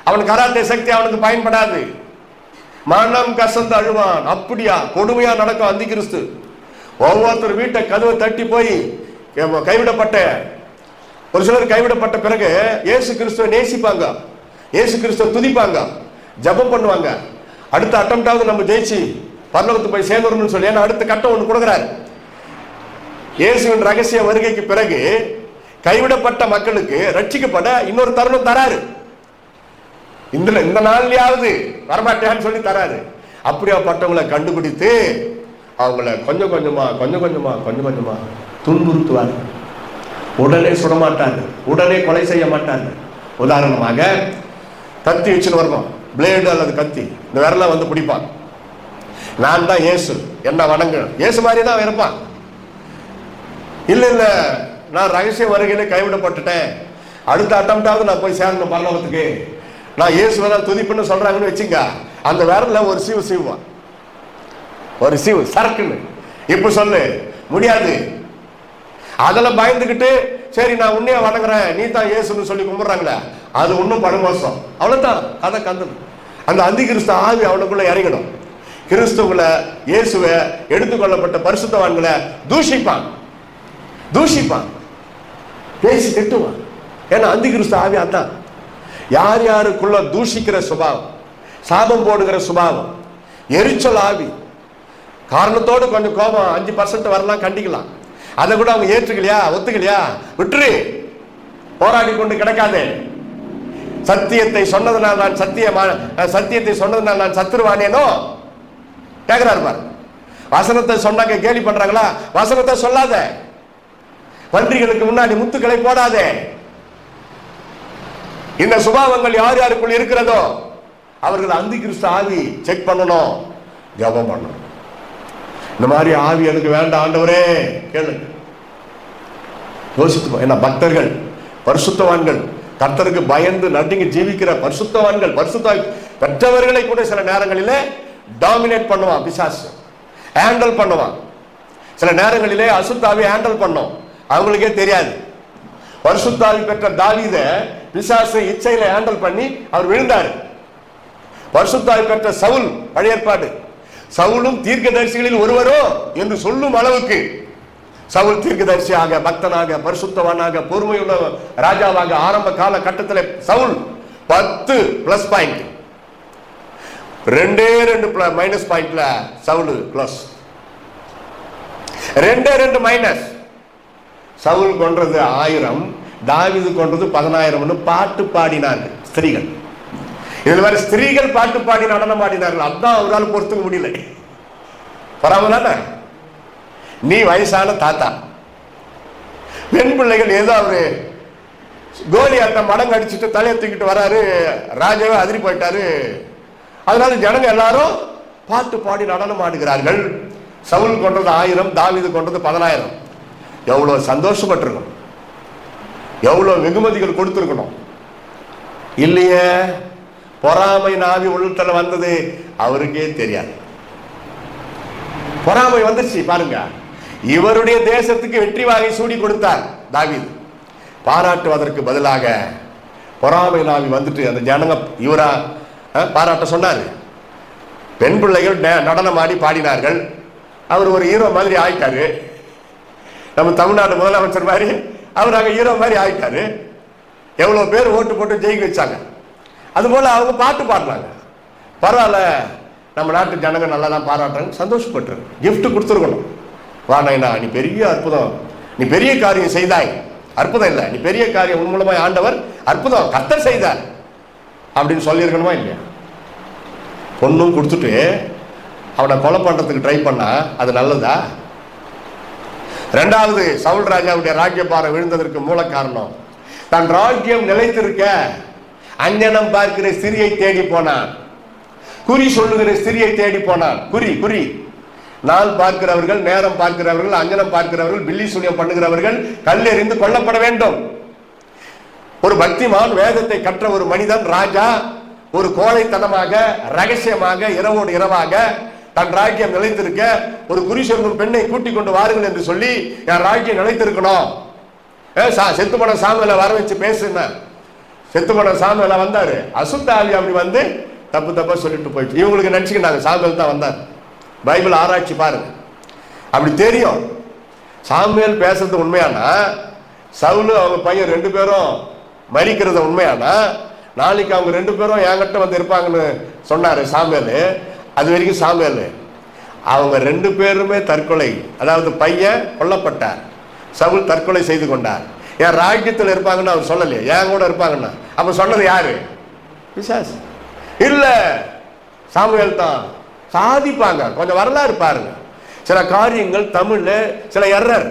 அவன் கராத்தே சக்தி அவனுக்கு பயன்படாது. மனம் கசந்து அழுவான். அப்படியா கொடுமையா நடக்கும் அந்தி கிறிஸ்து. ஒவ்வொருத்தர் வீட்டை கதவை தட்டி போய் கைவிடப்பட்ட ஒரு சிலர் கைவிடப்பட்ட பிறகு இயேசு கிறிஸ்துவை நேசிப்பாங்க, இயேசு கிறிஸ்துவ துதிப்பாங்க, ஜபம் பண்ணுவாங்க. அடுத்த அட்டம்ப்டாவது நம்ம ஜெயிச்சு பரலோகத்துக்கு போய் சேர்ந்துடணும்னு சொல்லி. ஏன்னா அடுத்த கட்டம் ஒன்று கொடுக்குறாரு. இயேசுவின் ரகசிய வருகைக்கு பிறகு கைவிடப்பட்ட மக்களுக்கு ரட்சிக்கப்பட இன்னொரு தருணம் தராரு. இந்த நாள்லயாவது வரமாட்டேன்னு சொல்லி தராரு. அப்படியாப்பட்டவங்களை கண்டுபிடித்து அவங்கள கொஞ்சம் கொஞ்சமா துன்புறுத்துவார். உடனே சுடமாட்டாரு, உடனே கொலை செய்ய மாட்டாரு. உதாரணமாக கத்தி வச்சுன்னு வரணும், பிளேடு அல்லது கத்தி, இந்த விரல வந்து பிடிப்பான். நான் தான் இயேசு, என்ன வணங்கு, இயேசு மாதிரி தான் இருப்பான். இல்ல நான் ரகசிய வருகையில கைவிடப்பட்டுட்டேன், அடுத்த அட்டம்ப்டாவது நான் போய் சேரணும் பரலோகத்துக்கு, நான் இயேசுவதான் துதிப்புன்னு சொல்றாங்கன்னு வச்சுங்க, அந்த விரல்ல ஒரு சீவு சீவுவான், ஒரு சீவு சரக்குன்னு. இப்ப சொல்லு முடியாது. அதில் பயந்துக்கிட்டு சரி நான் உன்னைய வணங்குறேன் நீ தான் இயேசுன்னு சொல்லி கும்பிடுறாங்களே, அது ஒன்றும் படுமோசம். அவ்வளோதான் அதை கந்தம். அந்த அந்தி கிறிஸ்து ஆவி அவனுக்குள்ள இறங்கணும். கிறிஸ்துவ இயேசுவை எடுத்துக்கொள்ளப்பட்ட பரிசுத்தவான்களை தூஷிப்பான், பேசி திட்டுவான். ஏன்னா அந்தி கிறிஸ்து ஆவி அதான். யார் யாருக்குள்ள தூஷிக்கிற சுபாவம், சாபம் போடுகிற சுபாவம், எரிச்சல் ஆவி, காரணத்தோடு கொஞ்சம் கோபம் 5% வரலாம், கண்டிக்கலாம். அதை கூட அவங்க ஏற்றுக்கலையா ஒத்துக்கலையா விட்டுரு, போராடி கொண்டு கிடக்காதே. சத்தியத்தை சொன்னதுனால் நான் சத்தியத்தை சொன்னதுனால் நான் சத்துருவானேனோ கேட்கிறாரு பாரு. வசனத்தை சொன்னாங்க கேலி பண்றாங்களா, வசனத்தை சொல்லாத. பன்றிகளுக்கு முன்னாடி முத்துக்களை போடாதே. இந்த சுபாவங்கள் யார் யாருக்குள் இருக்கிறதோ அவர்கள் அந்தி கிறிஸ்து ஆவி செக் பண்ணணும், ஜபம் பண்ணணும். இந்த மாதிரி ஆவி எனக்கு வேண்டாம் ஆண்டவரே கேளுங்க, யோசித்து. ஏன்னா பக்தர்கள், பரிசுத்தவான்கள், கர்த்தருக்கு பயந்து நடுங்கி ஜீவிக்கிற பரிசுத்தவான்கள், பரிசுத்த பெற்றவர்களை கூட சில நேரங்களிலே டாமினேட் பண்ணுவான் பிசாசு, ஹேண்டில் பண்ணுவான். சில நேரங்களிலே அசுத்தாவி ஹேண்டில் பண்ணும், அவங்களுக்கே தெரியாது. பரிசுத்தாவி பெற்ற தாவீத பிசாசு இச்சையில ஹேண்டில் பண்ணி அவர் விழுந்தாரு. பரிசுத்தாவி பெற்ற சவுல், பழைய ஏற்பாடு, சவுலும் தீர்க்கதரிசிகளில் ஒருவரோ என்று சொல்லும் அளவுக்கு சவுல் தீர்க்கதரிசியாக, பக்தனாக, பரிசுத்தவானாக, பொறுமையுள்ள ராஜாவாக ஆரம்ப கால கட்டத்தில் சவுல் 10 பிளஸ் பாயிண்ட், 2 மைனஸ் பாயிண்ட்ல சவுல் பிளஸ், 2 மைனஸ். சவுல் கொன்றது 1000, தாவீது கொன்றது 10000 பாட்டு பாடினார்கள் ஸ்திரீகள். இதுல மாதிரி ஸ்திரீகள் பாட்டு பாடி நடனம் ஆடினார்கள். அதான் அவரால் பொறுத்துக்க முடியல. பரவாயில்ல, நீ வயசான தாத்தா, பெண் பிள்ளைகள் ஏதோ அவரு கோலியாத்த மடங்கு அடிச்சுட்டு தலையை தூக்கிட்டு வராரு, ராஜாவே அதிரி போயிட்டாரு. அதனால ஜனங்க எல்லாரும் பாட்டு பாடி நடனம் ஆடுகிறார்கள். சவுல் கொன்றது 1000, தாவீது கொன்றது 10000. எவ்வளவு சந்தோஷப்பட்டிருக்கணும், எவ்வளவு வெகுமதிகள் கொடுத்திருக்கணும் இல்லையே. பொறாமை நாவி உள்ளத்துல வந்தது அவருக்கே தெரியாது. பொறாமை வந்துருச்சு பாருங்க. இவருடைய தேசத்துக்கு வெற்றி வாகை சூடி கொடுத்தார் தாவீது. பாராட்டுவதற்கு பதிலாக பொறாமை நாவி வந்துட்டு அந்த ஜனங்க இவரா பாராட்ட சொன்னாரு. பெண் பிள்ளைகள் நடனம் ஆடி பாடினார்கள். அவர் ஒரு ஹீரோ மாதிரி ஆயிட்டாரு. நம்ம தமிழ்நாடு முதலமைச்சர் மாதிரி அவர் அங்க ஹீரோ மாதிரி ஆயிட்டாரு. எவ்வளவு பேர் ஓட்டு போட்டு ஜெயிக்க வச்சாங்க. அதுபோல அவங்க பாட்டு பாடுறாங்க. பரவாயில்ல, நம்ம நாட்டு ஜனங்க நல்லா தான் பாராட்டுறாங்க, சந்தோஷப்பட்டு கிஃப்ட் கொடுத்துருக்கணும். வானா நீ பெரிய அற்புதம், நீ பெரிய காரியம் செய்தாய். அற்புதம் இல்லை, நீ பெரிய காரியம் உன் மூலமாய் ஆண்டவர் அற்புதம் கர்த்தர் செய்தார் அப்படின்னு சொல்லியிருக்கணுமா இல்லையா? பொண்ணும் கொடுத்துட்டு அவனை கொலை பண்றதுக்கு ட்ரை பண்ணா அது நல்லதா? இரண்டாவது, சவுல் ராஜாவுடைய ராஜ்யபாரம் விழுந்ததற்கு மூல காரணம் தன் ராஜ்யம் நிலைத்திருக்க அஞ்சனம் பார்க்கிற ஸ்திரியை தேடி போனான், குறி சொல்லுகிற ஸ்திரியை தேடி போனான். குறி நாள் பார்க்கிறவர்கள், நேரம் பார்க்கிறவர்கள், அஞ்சனம் பார்க்கிறவர்கள், பில்லி சூனியம் பண்ணுகிறவர்கள் கல்லெறிந்து கொல்லப்பட வேண்டும். ஒரு பக்திமான், வேதத்தை கற்ற ஒரு மனிதன், ராஜா ஒரு கோழைத்தனமாக ரகசியமாக இரவோடு இரவாக தன் ராஜ்யம் நிலைத்திருக்க ஒரு குறி சொல்லும் பெண்ணை கூட்டிக் கொண்டு வாருங்கள் என்று சொல்லி என் ராஜ்யம் நிலைத்திருக்கணும், செத்து போன சாமியில வர வச்சு பேசுன செத்து போன சாமுவேல் வந்தாரு, அசுத்த ஆவி அப்படி வந்து தப்பு தப்பா சொல்லிட்டு போயிடுச்சு. இவங்களுக்கு நினைச்சுக்கிட்டாங்க சாமுவேல் தான் வந்தார். பைபிள் ஆராய்ச்சி பாருங்க, அப்படி தெரியும். சாமுவேல் பேசுறது உண்மையானா, சவுலு அவங்க பையன் 2 பேரும் மரிக்கிறது உண்மையானா, நாளைக்கு அவங்க 2 பேரும் என்கிட்ட வந்து இருப்பாங்கன்னு சொன்னாரு சாமுவேல். அது வரைக்கும் சாமுவேல் அவங்க 2 பேருமே தற்கொலை, அதாவது பையன் கொல்லப்பட்டார், சவுல் தற்கொலை செய்து கொண்டார். என் ராஜ்யத்தில் இருப்பாங்கன்னு அவர் சொல்லலையே, என் கூட இருப்பாங்கன்னா. அப்ப சொன்னது யாரு? பிசாசு இல்ல, சாமுவேல் தான். சாதிப்பாங்க. கொஞ்சம் வரலாறு பாருங்க. சில காரியங்கள் தமிழ்ல சில எரர்,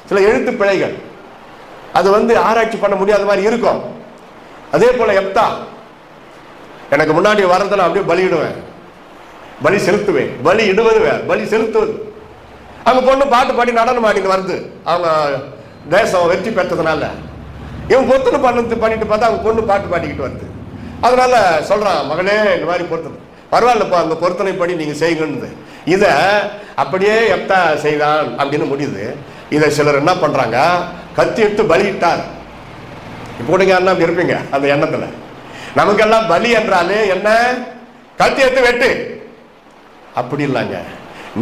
சில எழுத்து பிழைகள், அது வந்து ஆராய்ச்சி பண்ண முடியாத மாதிரி இருக்கும். அதே போல எப்தா, எனக்கு முன்னாடி வரதுல அப்படியே பலியிடுவேன், பலி செலுத்துவேன். பலி இடுவது வேற, பலி செலுத்துவது. அவங்க பொண்ணு பாட்டு பாடி நடனம் ஆடிட்டு வருது, அவங்க தேசம் வெற்றி பெற்றதுனால. இவன் பொருத்தனை பண்ணிட்டு பார்த்தா அவங்க பொண்ணு பாட்டு பாடிக்கிட்டு வருது. அதனால சொல்றான், மகனே இந்த மாதிரி பொருத்தனை பரவாயில்லப்பா, அந்த பொருத்தனை படி நீங்க செய்யுங்கன்னு. இத அப்படியே எப்தா செய்தான் அப்படின்னு முடியுது. இதை சிலர் என்ன பண்றாங்க, கத்தி எடுத்து பலியிட்டார். இப்போ கூட யாருன்னா இருப்பீங்க அந்த எண்ணத்துல. நமக்கெல்லாம் பலி என்றாலே என்ன, கத்தி எடுத்து வெட்டு, அப்படி இல்லைங்க.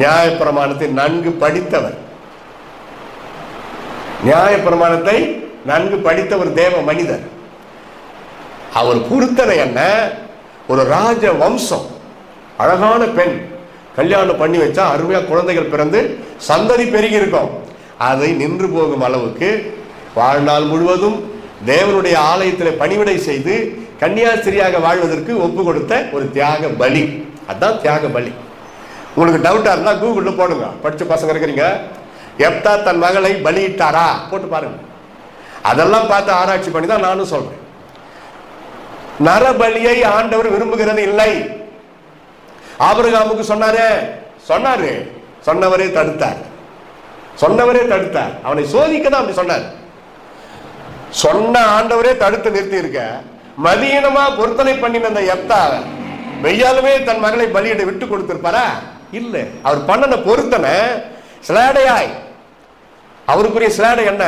நியாயப்பிரமாணத்தை நன்கு படித்தவர், நியாயப்பிரமாணத்தை நன்கு படித்த ஒரு தேவ மனிதர். அவர் பொருத்தனை என்ன, ஒரு ராஜ வம்சம், அழகான பெண் கல்யாணம் பண்ணி வச்சா அருமையா குழந்தைகள் பிறந்து சந்ததி பெருகி இருக்கும். அதை நின்று போகும் அளவுக்கு வாழ்நாள் முழுவதும் தேவனுடைய ஆலயத்தில் பணிவிடை செய்து கன்னியாஸ்திரியாக வாழ்வதற்கு ஒப்பு கொடுத்த ஒரு தியாக பலி. அதுதான் தியாக பலி. உங்களுக்கு டவுட்டா இருந்தா கூகுள்ல போடுங்க, படிச்ச பசங்க இருக்கிறீங்க, எப்தா தன் மகளை பலியிட்டாரா போட்டு பாருங்க. அதெல்லாம் பார்த்து ஆராய்ச்சி பண்ணி தான் நானும் சொல்றேன். நரபலியை ஆண்டவர் விரும்புகிறது இல்லை. ஆபிரகாமுக்கு சொன்னாரு, சொன்னவரே தடுத்தார், அவனை சோதிக்க தான் அப்படி சொன்னார். சொன்ன ஆண்டவரே தடுத்து நிறுத்தி இருக்க, மதியனமா பொருத்தனை பண்ணின அந்த எப்தா மெய்யாலுமே தன் மகளை பலியிட விட்டு கொடுத்திருப்பாரா? இல்ல. அவர் பண்ணன பொருத்தனை சிலாடையாய், அவருக்குரிய சிலாடை என்ன,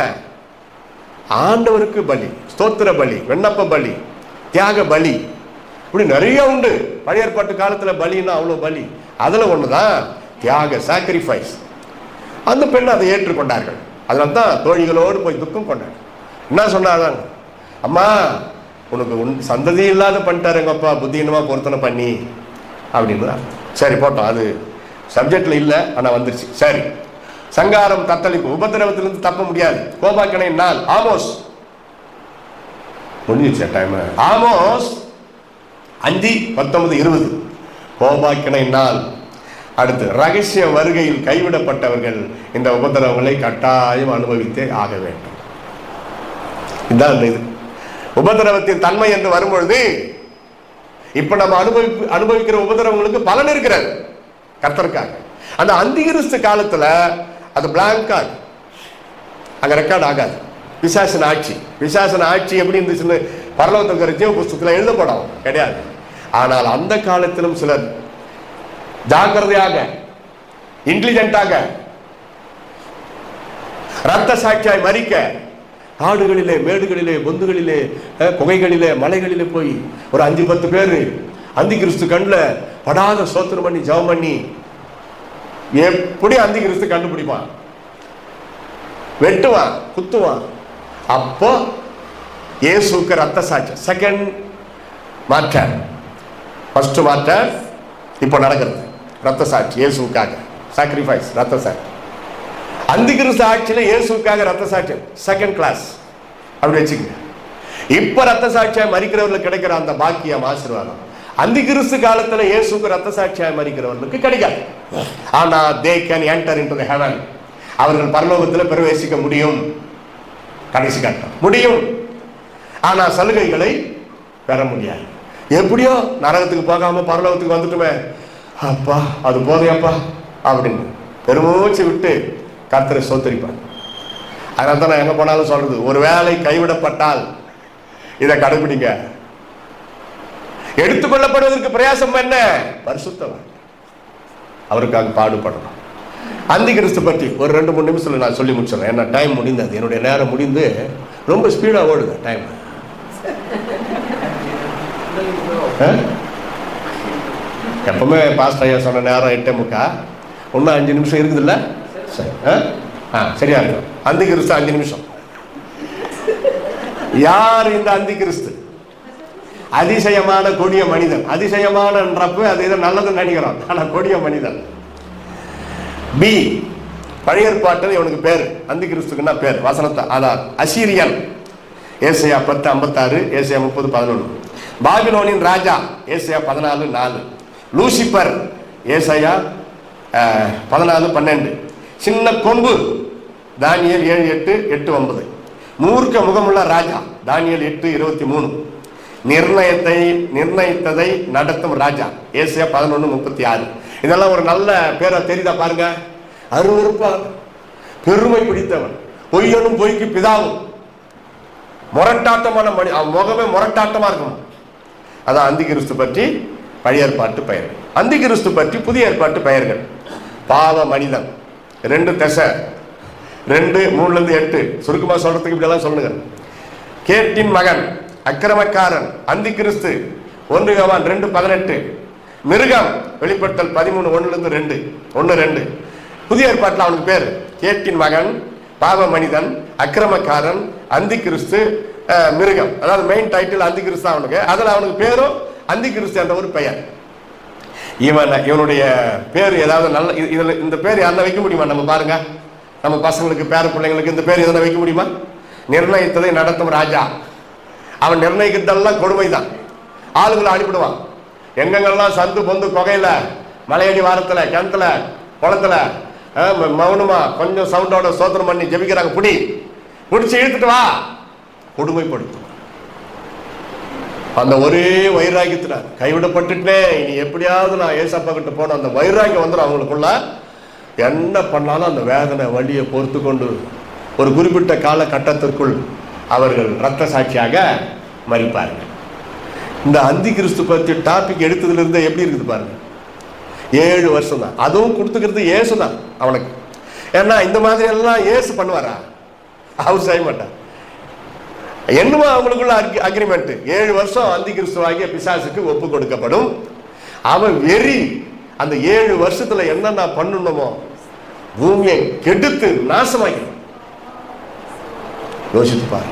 ஆண்டவருக்கு பலி, ஸ்தோத்திர பலி, விண்ணப்ப பலி, தியாக பலி, இப்படி நிறைய உண்டு. பழைய ஏற்பாட்டு காலத்துல பலின்னா அவ்வளவு பலி. அதுல ஒண்ணுதான் தியாக, சாக்ரிஃபைஸ். அந்த பெண் அதை ஏற்றுக்கொண்டார்கள். அதனால தான் தோழிகளோடு போய் துக்கம் கொண்டாங்க. என்ன சொன்னாங்க, அம்மா உனக்கு சந்ததி இல்லாத பண்ணிட்டாரு எங்க அப்பா, புத்தியனமா பொருத்தனை பண்ணி அப்படின்னு. சரி போட்டோம், அது சப்ஜெக்ட்ல இல்ல, ஆனா வந்துருச்சு. சரி, சங்காரம், தத்தளிப்பு, உபத்திரவத்திலிருந்து தப்ப முடியாது. கோபாக்கினை நாள், ஆமோஸ் முடிஞ்சிச்சு டைம். ஆமோஸ் 5:19-20 கோபாக்கினை நாள். அடுத்து ரகசிய வருகையில் கைவிடப்பட்டவர்கள் இந்த உபத்திரவங்களை கட்டாயம் அனுபவித்தே ஆக வேண்டும். இதுதான் இது உபத்திரவத்தின் தன்மை என்று வரும்பொழுது, இப்ப நம்ம அனுபவிக்கிற உபத்திரவங்களுக்கு பலன் இருக்கிறது கர்த்தருக்காக. அந்த அந்திகிறிஸ்து காலத்துல அது பிளாங்கா, அங்க ரெக்கார்ட் ஆகாது. பிசாசன ஆட்சி எப்படி இருந்துச்சுன்னு பரலோகத்தில் இருக்கிற ஜீவ புஸ்தகத்தில் எழுதப்படும் கிடையாது. ஆனால் அந்த காலத்திலும் சிலர் ஜாக்கிரதையாக, இன்டெலிஜென்ட்டாக, ரத்த சாட்சியாய் மரிக்க காடுகளிலே, மேடுகளிலே, பொந்துகளிலே, குகைகளிலே, மலைகளிலே போய் ஒரு 5-10 பேர் அந்தி கிறிஸ்து கண்ணுல படாத சோத்திரம் பண்ணி ஜெபம் பண்ணி, எப்படி அந்தி கிறிஸ்து கண்டுபிடிப்பான், வெட்டுவான், குத்துவான். அப்போ இயேசுக்கு ரத்த சாட்சி, செகண்ட் மாற்றார், ஃபர்ஸ்ட் மாற்றார் இப்போ நடக்கிறது. ரத்த சாட்சி இயேசுக்காக, சாக்ரிஃபைஸ், ரத்த சாட்சி. அந்தி கிறிஸ்து ஆட்சியில இயேசுக்காக ரத்த சாட்சி செகண்ட் கிளாஸ் அப்படி வச்சுக்கங்க. இப்ப ரத்த சாட்சியா மரிக்கிறவர்களுக்கு கிடைக்கிற அந்த பாக்கியம், ஆசீர்வாதம் அந்தி கிறிஸ்து காலத்துல இயேசுக்கு ரத்த சாட்சியா மரிக்கிறவர்களுக்கு கிடைக்காது. ஆனா they can enter into the heaven, அவர்கள் பரலோகத்தில் பிரவேசிக்க முடியும், கடைசி காட்டம் முடியும். ஆனா சலுகைகளை பெற முடியாது. எப்படியோ நரகத்துக்கு போகாம பரலோகத்துக்கு வந்துட்டுமே, அப்பா அது போதையப்பா அப்படின்னு பெருமூச்சு விட்டு கர்த்தரை சோத்தரிப்பார். அதனால தான் நான் எங்க போனாலும் சொல்றது, ஒரு வேளை கைவிடப்பட்டால் இதை கடைபிடிங்க. எடுத்துக்கொள்ளப்படுவதற்கு பிரயாசம் என்ன, பரிசுத்தம், அவருக்காக பாடுபடணும். அந்தி கிறிஸ்து பற்றி ஒரு 2-3 நிமிஷத்துல நான் சொல்லி முடிச்சிடறேன். ஏன்னா டைம் முடிந்தது, என்னுடைய நேரம் முடிந்து ரொம்ப ஸ்பீடா ஓடுது டைம். எப்பவுமே பாஸ்டர் ஐயா சொன்ன நேரம் 8:45, இன்னும் 5 நிமிஷம் இருக்குதுல்ல? சரி, சரியா இருக்கும். அந்தி கிறிஸ்து 5 நிமிஷம். யார் இந்த அந்தி கிறிஸ்து? அதிசயமான கொடிய மனிதன். அதிசயமானன்றப்ப அது ஏதோ நல்லதுன்னு நினைக்கிறோம், ஆனா கொடிய மனிதன். பி, பழைய ஏற்பாட்டில் இவனுக்கு பேரு, அந்தி கிறிஸ்துக்குன்னா பேர் வசனத்தை ஆதார் அசீரியன், ஏசாயா 10:56, ஏசாயா 30:11. பாபிலோனின் ராஜா, ஏசாயா 14:4. லூசிபர், ஏசாயா 14:12. சின்ன கொம்பு, தானியேல் 7:8, 8:9. மூர்க்க முகமுள்ள ராஜா, தானியேல் 8:23. நிர்ணயித்ததை நடத்தும் ராஜா, ஏசாயா 11:36. இதெல்லாம் ஒரு நல்ல பேரை தெரியுதா பாருங்க. அருவருப்பான், பெருமை பிடித்தவன், பொய்யனும் பொய்க்கு பிதாவும், முரட்டாட்டமான முகமே முரட்டாட்டமா இருக்கும். அதான் அந்தி கிறிஸ்து பற்றி பழைய ஏற்பாட்டு பெயர். அந்தி கிறிஸ்து பற்றி புதிய ஏற்பாட்டு பெயர்கள். பாவ மனிதன், 2 தெசை 2:3-8. சுருக்கமா சொல்றதுக்கு இப்படி எல்லாம் சொல்லுங்க. கேட்டின் மகன், அக்கிரமக்காரன், அந்தி கிறிஸ்து, 1 யோவான் 2:18. மிருகம், வெளிப்படுத்தல் 13:1-2, 1-2. புதிய ஏற்பாட்டில் அவனுக்கு பேர் கேட்டின் மகன், பாவ மனிதன், அக்கிரமக்காரன், அந்தி கிறிஸ்து, மிருகம். அதாவது மெயின் டைட்டில் அந்தி கிறிஸ்து அவனுக்கு. அதில் அவனுக்கு பேரும் அந்தி கிறிஸ்து என்ற ஒரு பெயர். இவனுடைய பேர் ஏதாவது நல்ல இதுல இந்த பேர் யாருன்னா வைக்க முடியுமா? நம்ம பாருங்க, நம்ம பசங்களுக்கு பேர பிள்ளைங்களுக்கு இந்த பேர் எதனா வைக்க முடியுமா? நிர்ணயித்ததை நடத்தும் ராஜா. அவன் நிர்ணயிக்கிறதெல்லாம் கொடுமைதான். ஆளுங்களை அனுப்பிடுவான். எங்கெங்கெல்லாம் சந்து பொந்து குகையில, மலையடி வாரத்துல, கிணத்துல, குளத்துல மௌனமா கொஞ்சம் சவுண்டோட சோதனம் பண்ணி ஜெபிக்கிறாங்க. பிடிச்சு இழுத்துட்டு வா, கொடுமைப்படுத்தும். அந்த ஒரே வைராகியத்தினார் கைவிடப்பட்டுட்டேன், இனி எப்படியாவது நான் ஏசப்பா கிட்ட போன அந்த வைராகியம் வந்துடும் அவங்களுக்குள்ள. என்ன பண்ணாலும் அந்த வேதனை வலியை பொறுத்து கொண்டு ஒரு குறிப்பிட்ட காலகட்டத்திற்குள் அவர்கள் இரத்த சாட்சியாக மரிப்பார்கள். இந்த அந்தி கிறிஸ்து பற்றி டாபிக் எடுத்ததுல இருந்தே எப்படி இருக்குது பாருங்க. 7 வருஷம் தான். அதுவும் கொடுத்துக்கிறது ஏசு தான் அவனுக்கு. ஏன்னா இந்த மாதிரி எல்லாம் ஏசு பண்ணுவாரா? அவர் செய்ய மாட்டார். என்னமோ அவங்களுக்குள்ள அக்ரிமெண்ட். 7 வருஷம் அந்தி கிறிஸ்துவாகிய பிசாசுக்கு ஒப்பு கொடுக்கப்படும். அவன் வெறி அந்த 7 வருஷத்துல என்னென்ன பண்ணணுமோ பூமியை கெடுத்து நாசமாக்கி. யோசித்து பாரு.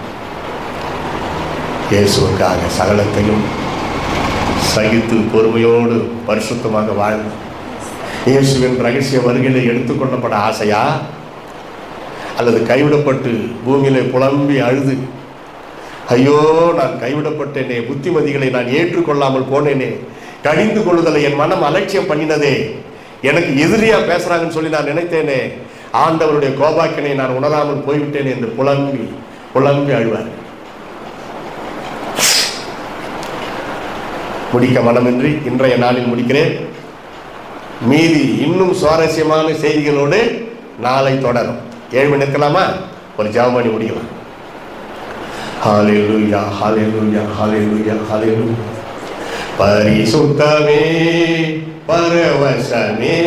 இயேசுவுக்காக சகலத்தையும் சகித்து பொறுமையோடு பரிசுத்தமாக வாழ்ந்து இயேசுவின் ரகசிய வருகையில எடுத்துக்கொள்ளப்பட ஆசையா, அல்லது கைவிடப்பட்டு பூமியில புலம்பி அழுது ஐயோ நான் கைவிடப்பட்டேனே, புத்திமதிகளை நான் ஏற்றுக்கொள்ளாமல் போனேனே, கடிந்து கொள்ளுதலை என் மனம் அலட்சியம் பண்ணினதே, எனக்கு எதிரியா பேசுறாங்கன்னு சொல்லி நான் நினைத்தேனே, ஆண்டவருடைய கோபாக்கினை நான் உணராமல் போய்விட்டேன் என்று புலம்பி புலம்பி அழுவார். முடிக்க மனமின்றி இன்றைய நாளில் முடிக்கிறேன். மீதி இன்னும் சுவாரஸ்யமான செய்திகளோடு நாளை தொடரும். 7 மணி இருக்கலாமா? ஒரு ஜெபம் பண்ணி முடிக்கலாம். ஹல்லேலூயா, ஹல்லேலூயா, ஹல்லேலூயா, ஹல்லேலூயா. பரிசுத்தமே, பரவசமே,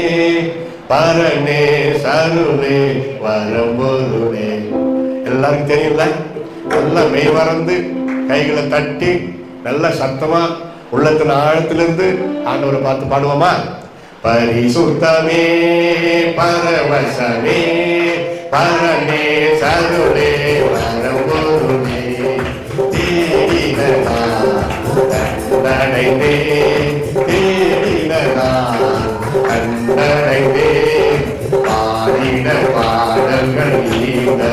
பரனே, சருளே, வரம்பொருளே. எல்லாருக்கும் தெரியும்ல? நல்லா மெய் மறந்து கைகளை தட்டி நல்ல சத்தமா உள்ளத்தின் ஆழத்திலிருந்து ஆண்டவரை பார்த்து பாடுவோமா? பரிசுத்தமே, பரவசமே, பரனே, சருளே, வரம்பொருளே. தேடினதா கண்டடைந்தே, தேடினதா கண்டடைந்தே, பாடின பாடல்கள் நீங்களே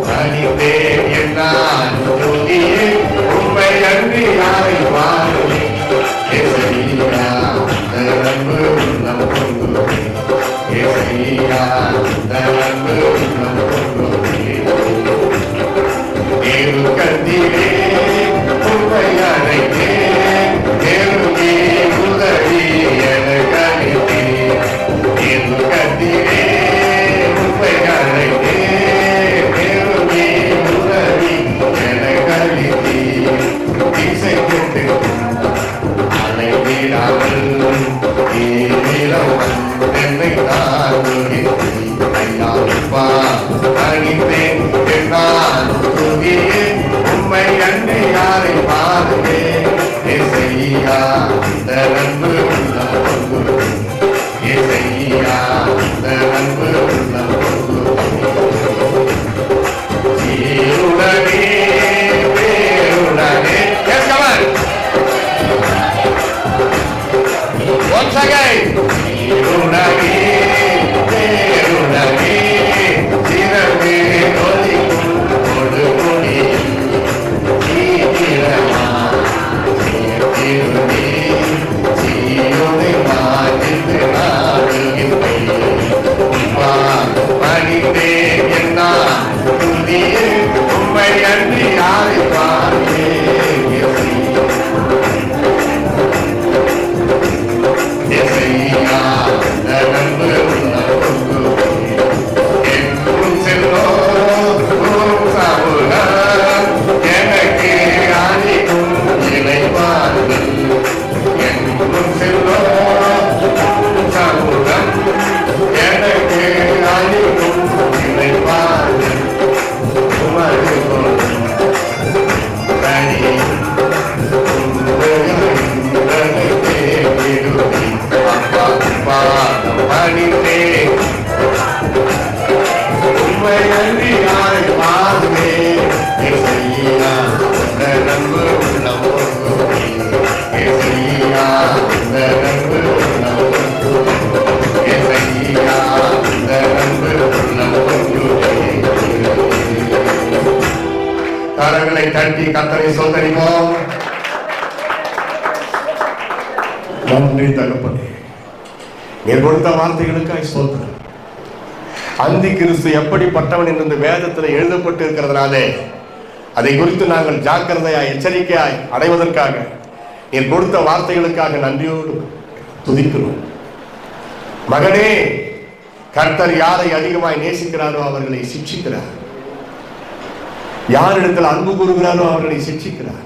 பணிந்தேன் என்னான் துதியே, உம்மை அன்றி யாரை வாழும். எசையா தரம்பு உள்ளம் கொண்டுவே, எசையா தரம்பு உள்ளம் கொண்டுவே. நேரு கந்திலே உம்மை அழைத்தேன், நெருங்கி உதவி எனக்கு அளித்தேன். நேரு கந்திலே உம்மை அழைத்தேன், நெருங்கி உதவி எனக்கு அளித்தேன். இசை கொண்டு நீருடனே வேருடனே. Yes, come on. Once again. நீருடனே வேருடனே சிறமே ஒலிக்கும் கொடுமுடி நீரமா நீர்த்திருமே சீருடை மாற்றித்து நாடுகின்றே மனிதேன் என்ன துதியே உம்மை அன்றி யாரை பார்த்தேன் எசையா நரம்பு என்றும் செல்லோ சமுகம் எனக்கு அணிக்கும் இணைவார்கள் என்றும் செல்லோ சமுகம் எனக்கு அணிக்கும் இணைவார்கள் உமது தனி பணிந்தே உண்மை அன்றி யாரை பாருமே எசையா நம்பு உள்ளம் எசையா நம்பு உள்ளம் எசையா நம்பு உள்ளம். கரங்களை தட்டி கர்த்தரை சோதரிப்போம். நன்றி தகப்பனே, நீர் கொடுத்த வார்த்தைகளுக்காய் ஸ்தோத்திரம். அந்தி கிறிஸ்து எப்படிப்பட்டவன் என்று இந்த வேதத்தில் எழுதப்பட்டு இருக்கிறதுனாலே அதை குறித்து நாங்கள் ஜாக்கிரதையாய் எச்சரிக்கையாய் அடைவதற்காக நீர் கொடுத்த வார்த்தைகளுக்காக நன்றியோடு துதிக்கிறோம். மகனே, கர்த்தர் யாரை அதிகமாய் நேசிக்கிறாரோ அவர்களை சிட்சிக்கிறார், யாரிடத்தில் அன்பு கூறுகிறாரோ அவர்களை சிட்சிக்கிறார்.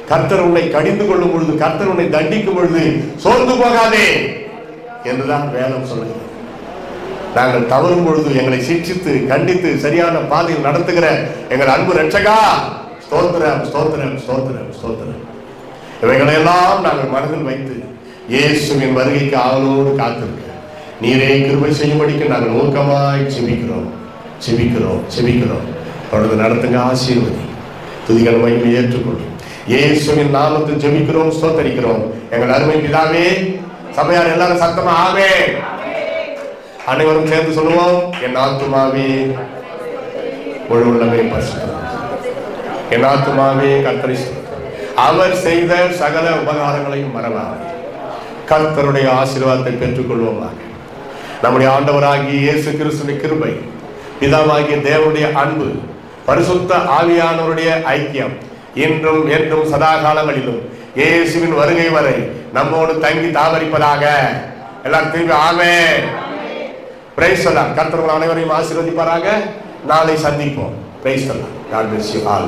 கர்த்தர் உன்னை கடிந்து கொள்ளும் பொழுது, கர்த்தர் உன்னை தண்டிக்கும் பொழுது சோர்ந்து போகாதே என்றுதான் வேதம் சொல்லுகிறது. நாங்கள் தவறும் பொழுது எங்களை சிட்சித்து கண்டித்து சரியான பாதையில் நடத்துகிற எங்கள் அன்பு ரட்சகா, ஸ்தோத்திரம் ஸ்தோத்திரம் ஸ்தோத்திரம் ஸ்தோத்திரம். இவைகளையெல்லாம் நாங்கள் மனதில் வைத்து இயேசுவின் வருகைக்கு ஆவலோடு காத்திருக்க நீரே கிருபை செய்யும்படிக்கு நாங்கள் ஊக்கமாய் செபிக்கிறோம் செபிக்கிறோம் செபிக்கிறோம். தொடர்ந்து நடத்துங்க, ஆசீர்வதி, துதிகள் மகிமை ஏற்றுக்கொள்ளும். இயேசுவின் நாமத்தில் ஜெபிக்கிறோம், ஸ்தோத்தரிக்கிறோம் எங்கள் அருமை பிதாவே. சபையார் எல்லாரும் சத்தமா ஆமென். அனைவரும் சேர்ந்து சொல்லுவோம். என் ஆத்துமாவே முழு உள்ளமே பரிசுத்தம், என் ஆத்துமாவே கர்த்தரை அவர் செய்த சகல உபகாரங்களையும் மறவாதே. கர்த்தருடைய ஆசீர்வாதத்தை பெற்றுக் கொள்வோமாக. நம்முடைய ஆண்டவராகிய இயேசு கிறிஸ்துவின் கிருபை, பிதாவாகிய தேவனுடைய அன்பு, பரிசுத்த ஆவியானவருடைய ஐக்கியம் இன்றும் என்றும் சதா காலங்களிலும் இயேசுவின் வருகை வரை நம்மோடு தங்கி தாவரிப்பதாக. எல்லாரும் திரும்பி ஆமென். Praise the Lord. கர்த்தர் அனைவரையும் ஆசீர்வதிப்பாராக. நாளை சந்திப்போம். Praise the Lord. God bless you all.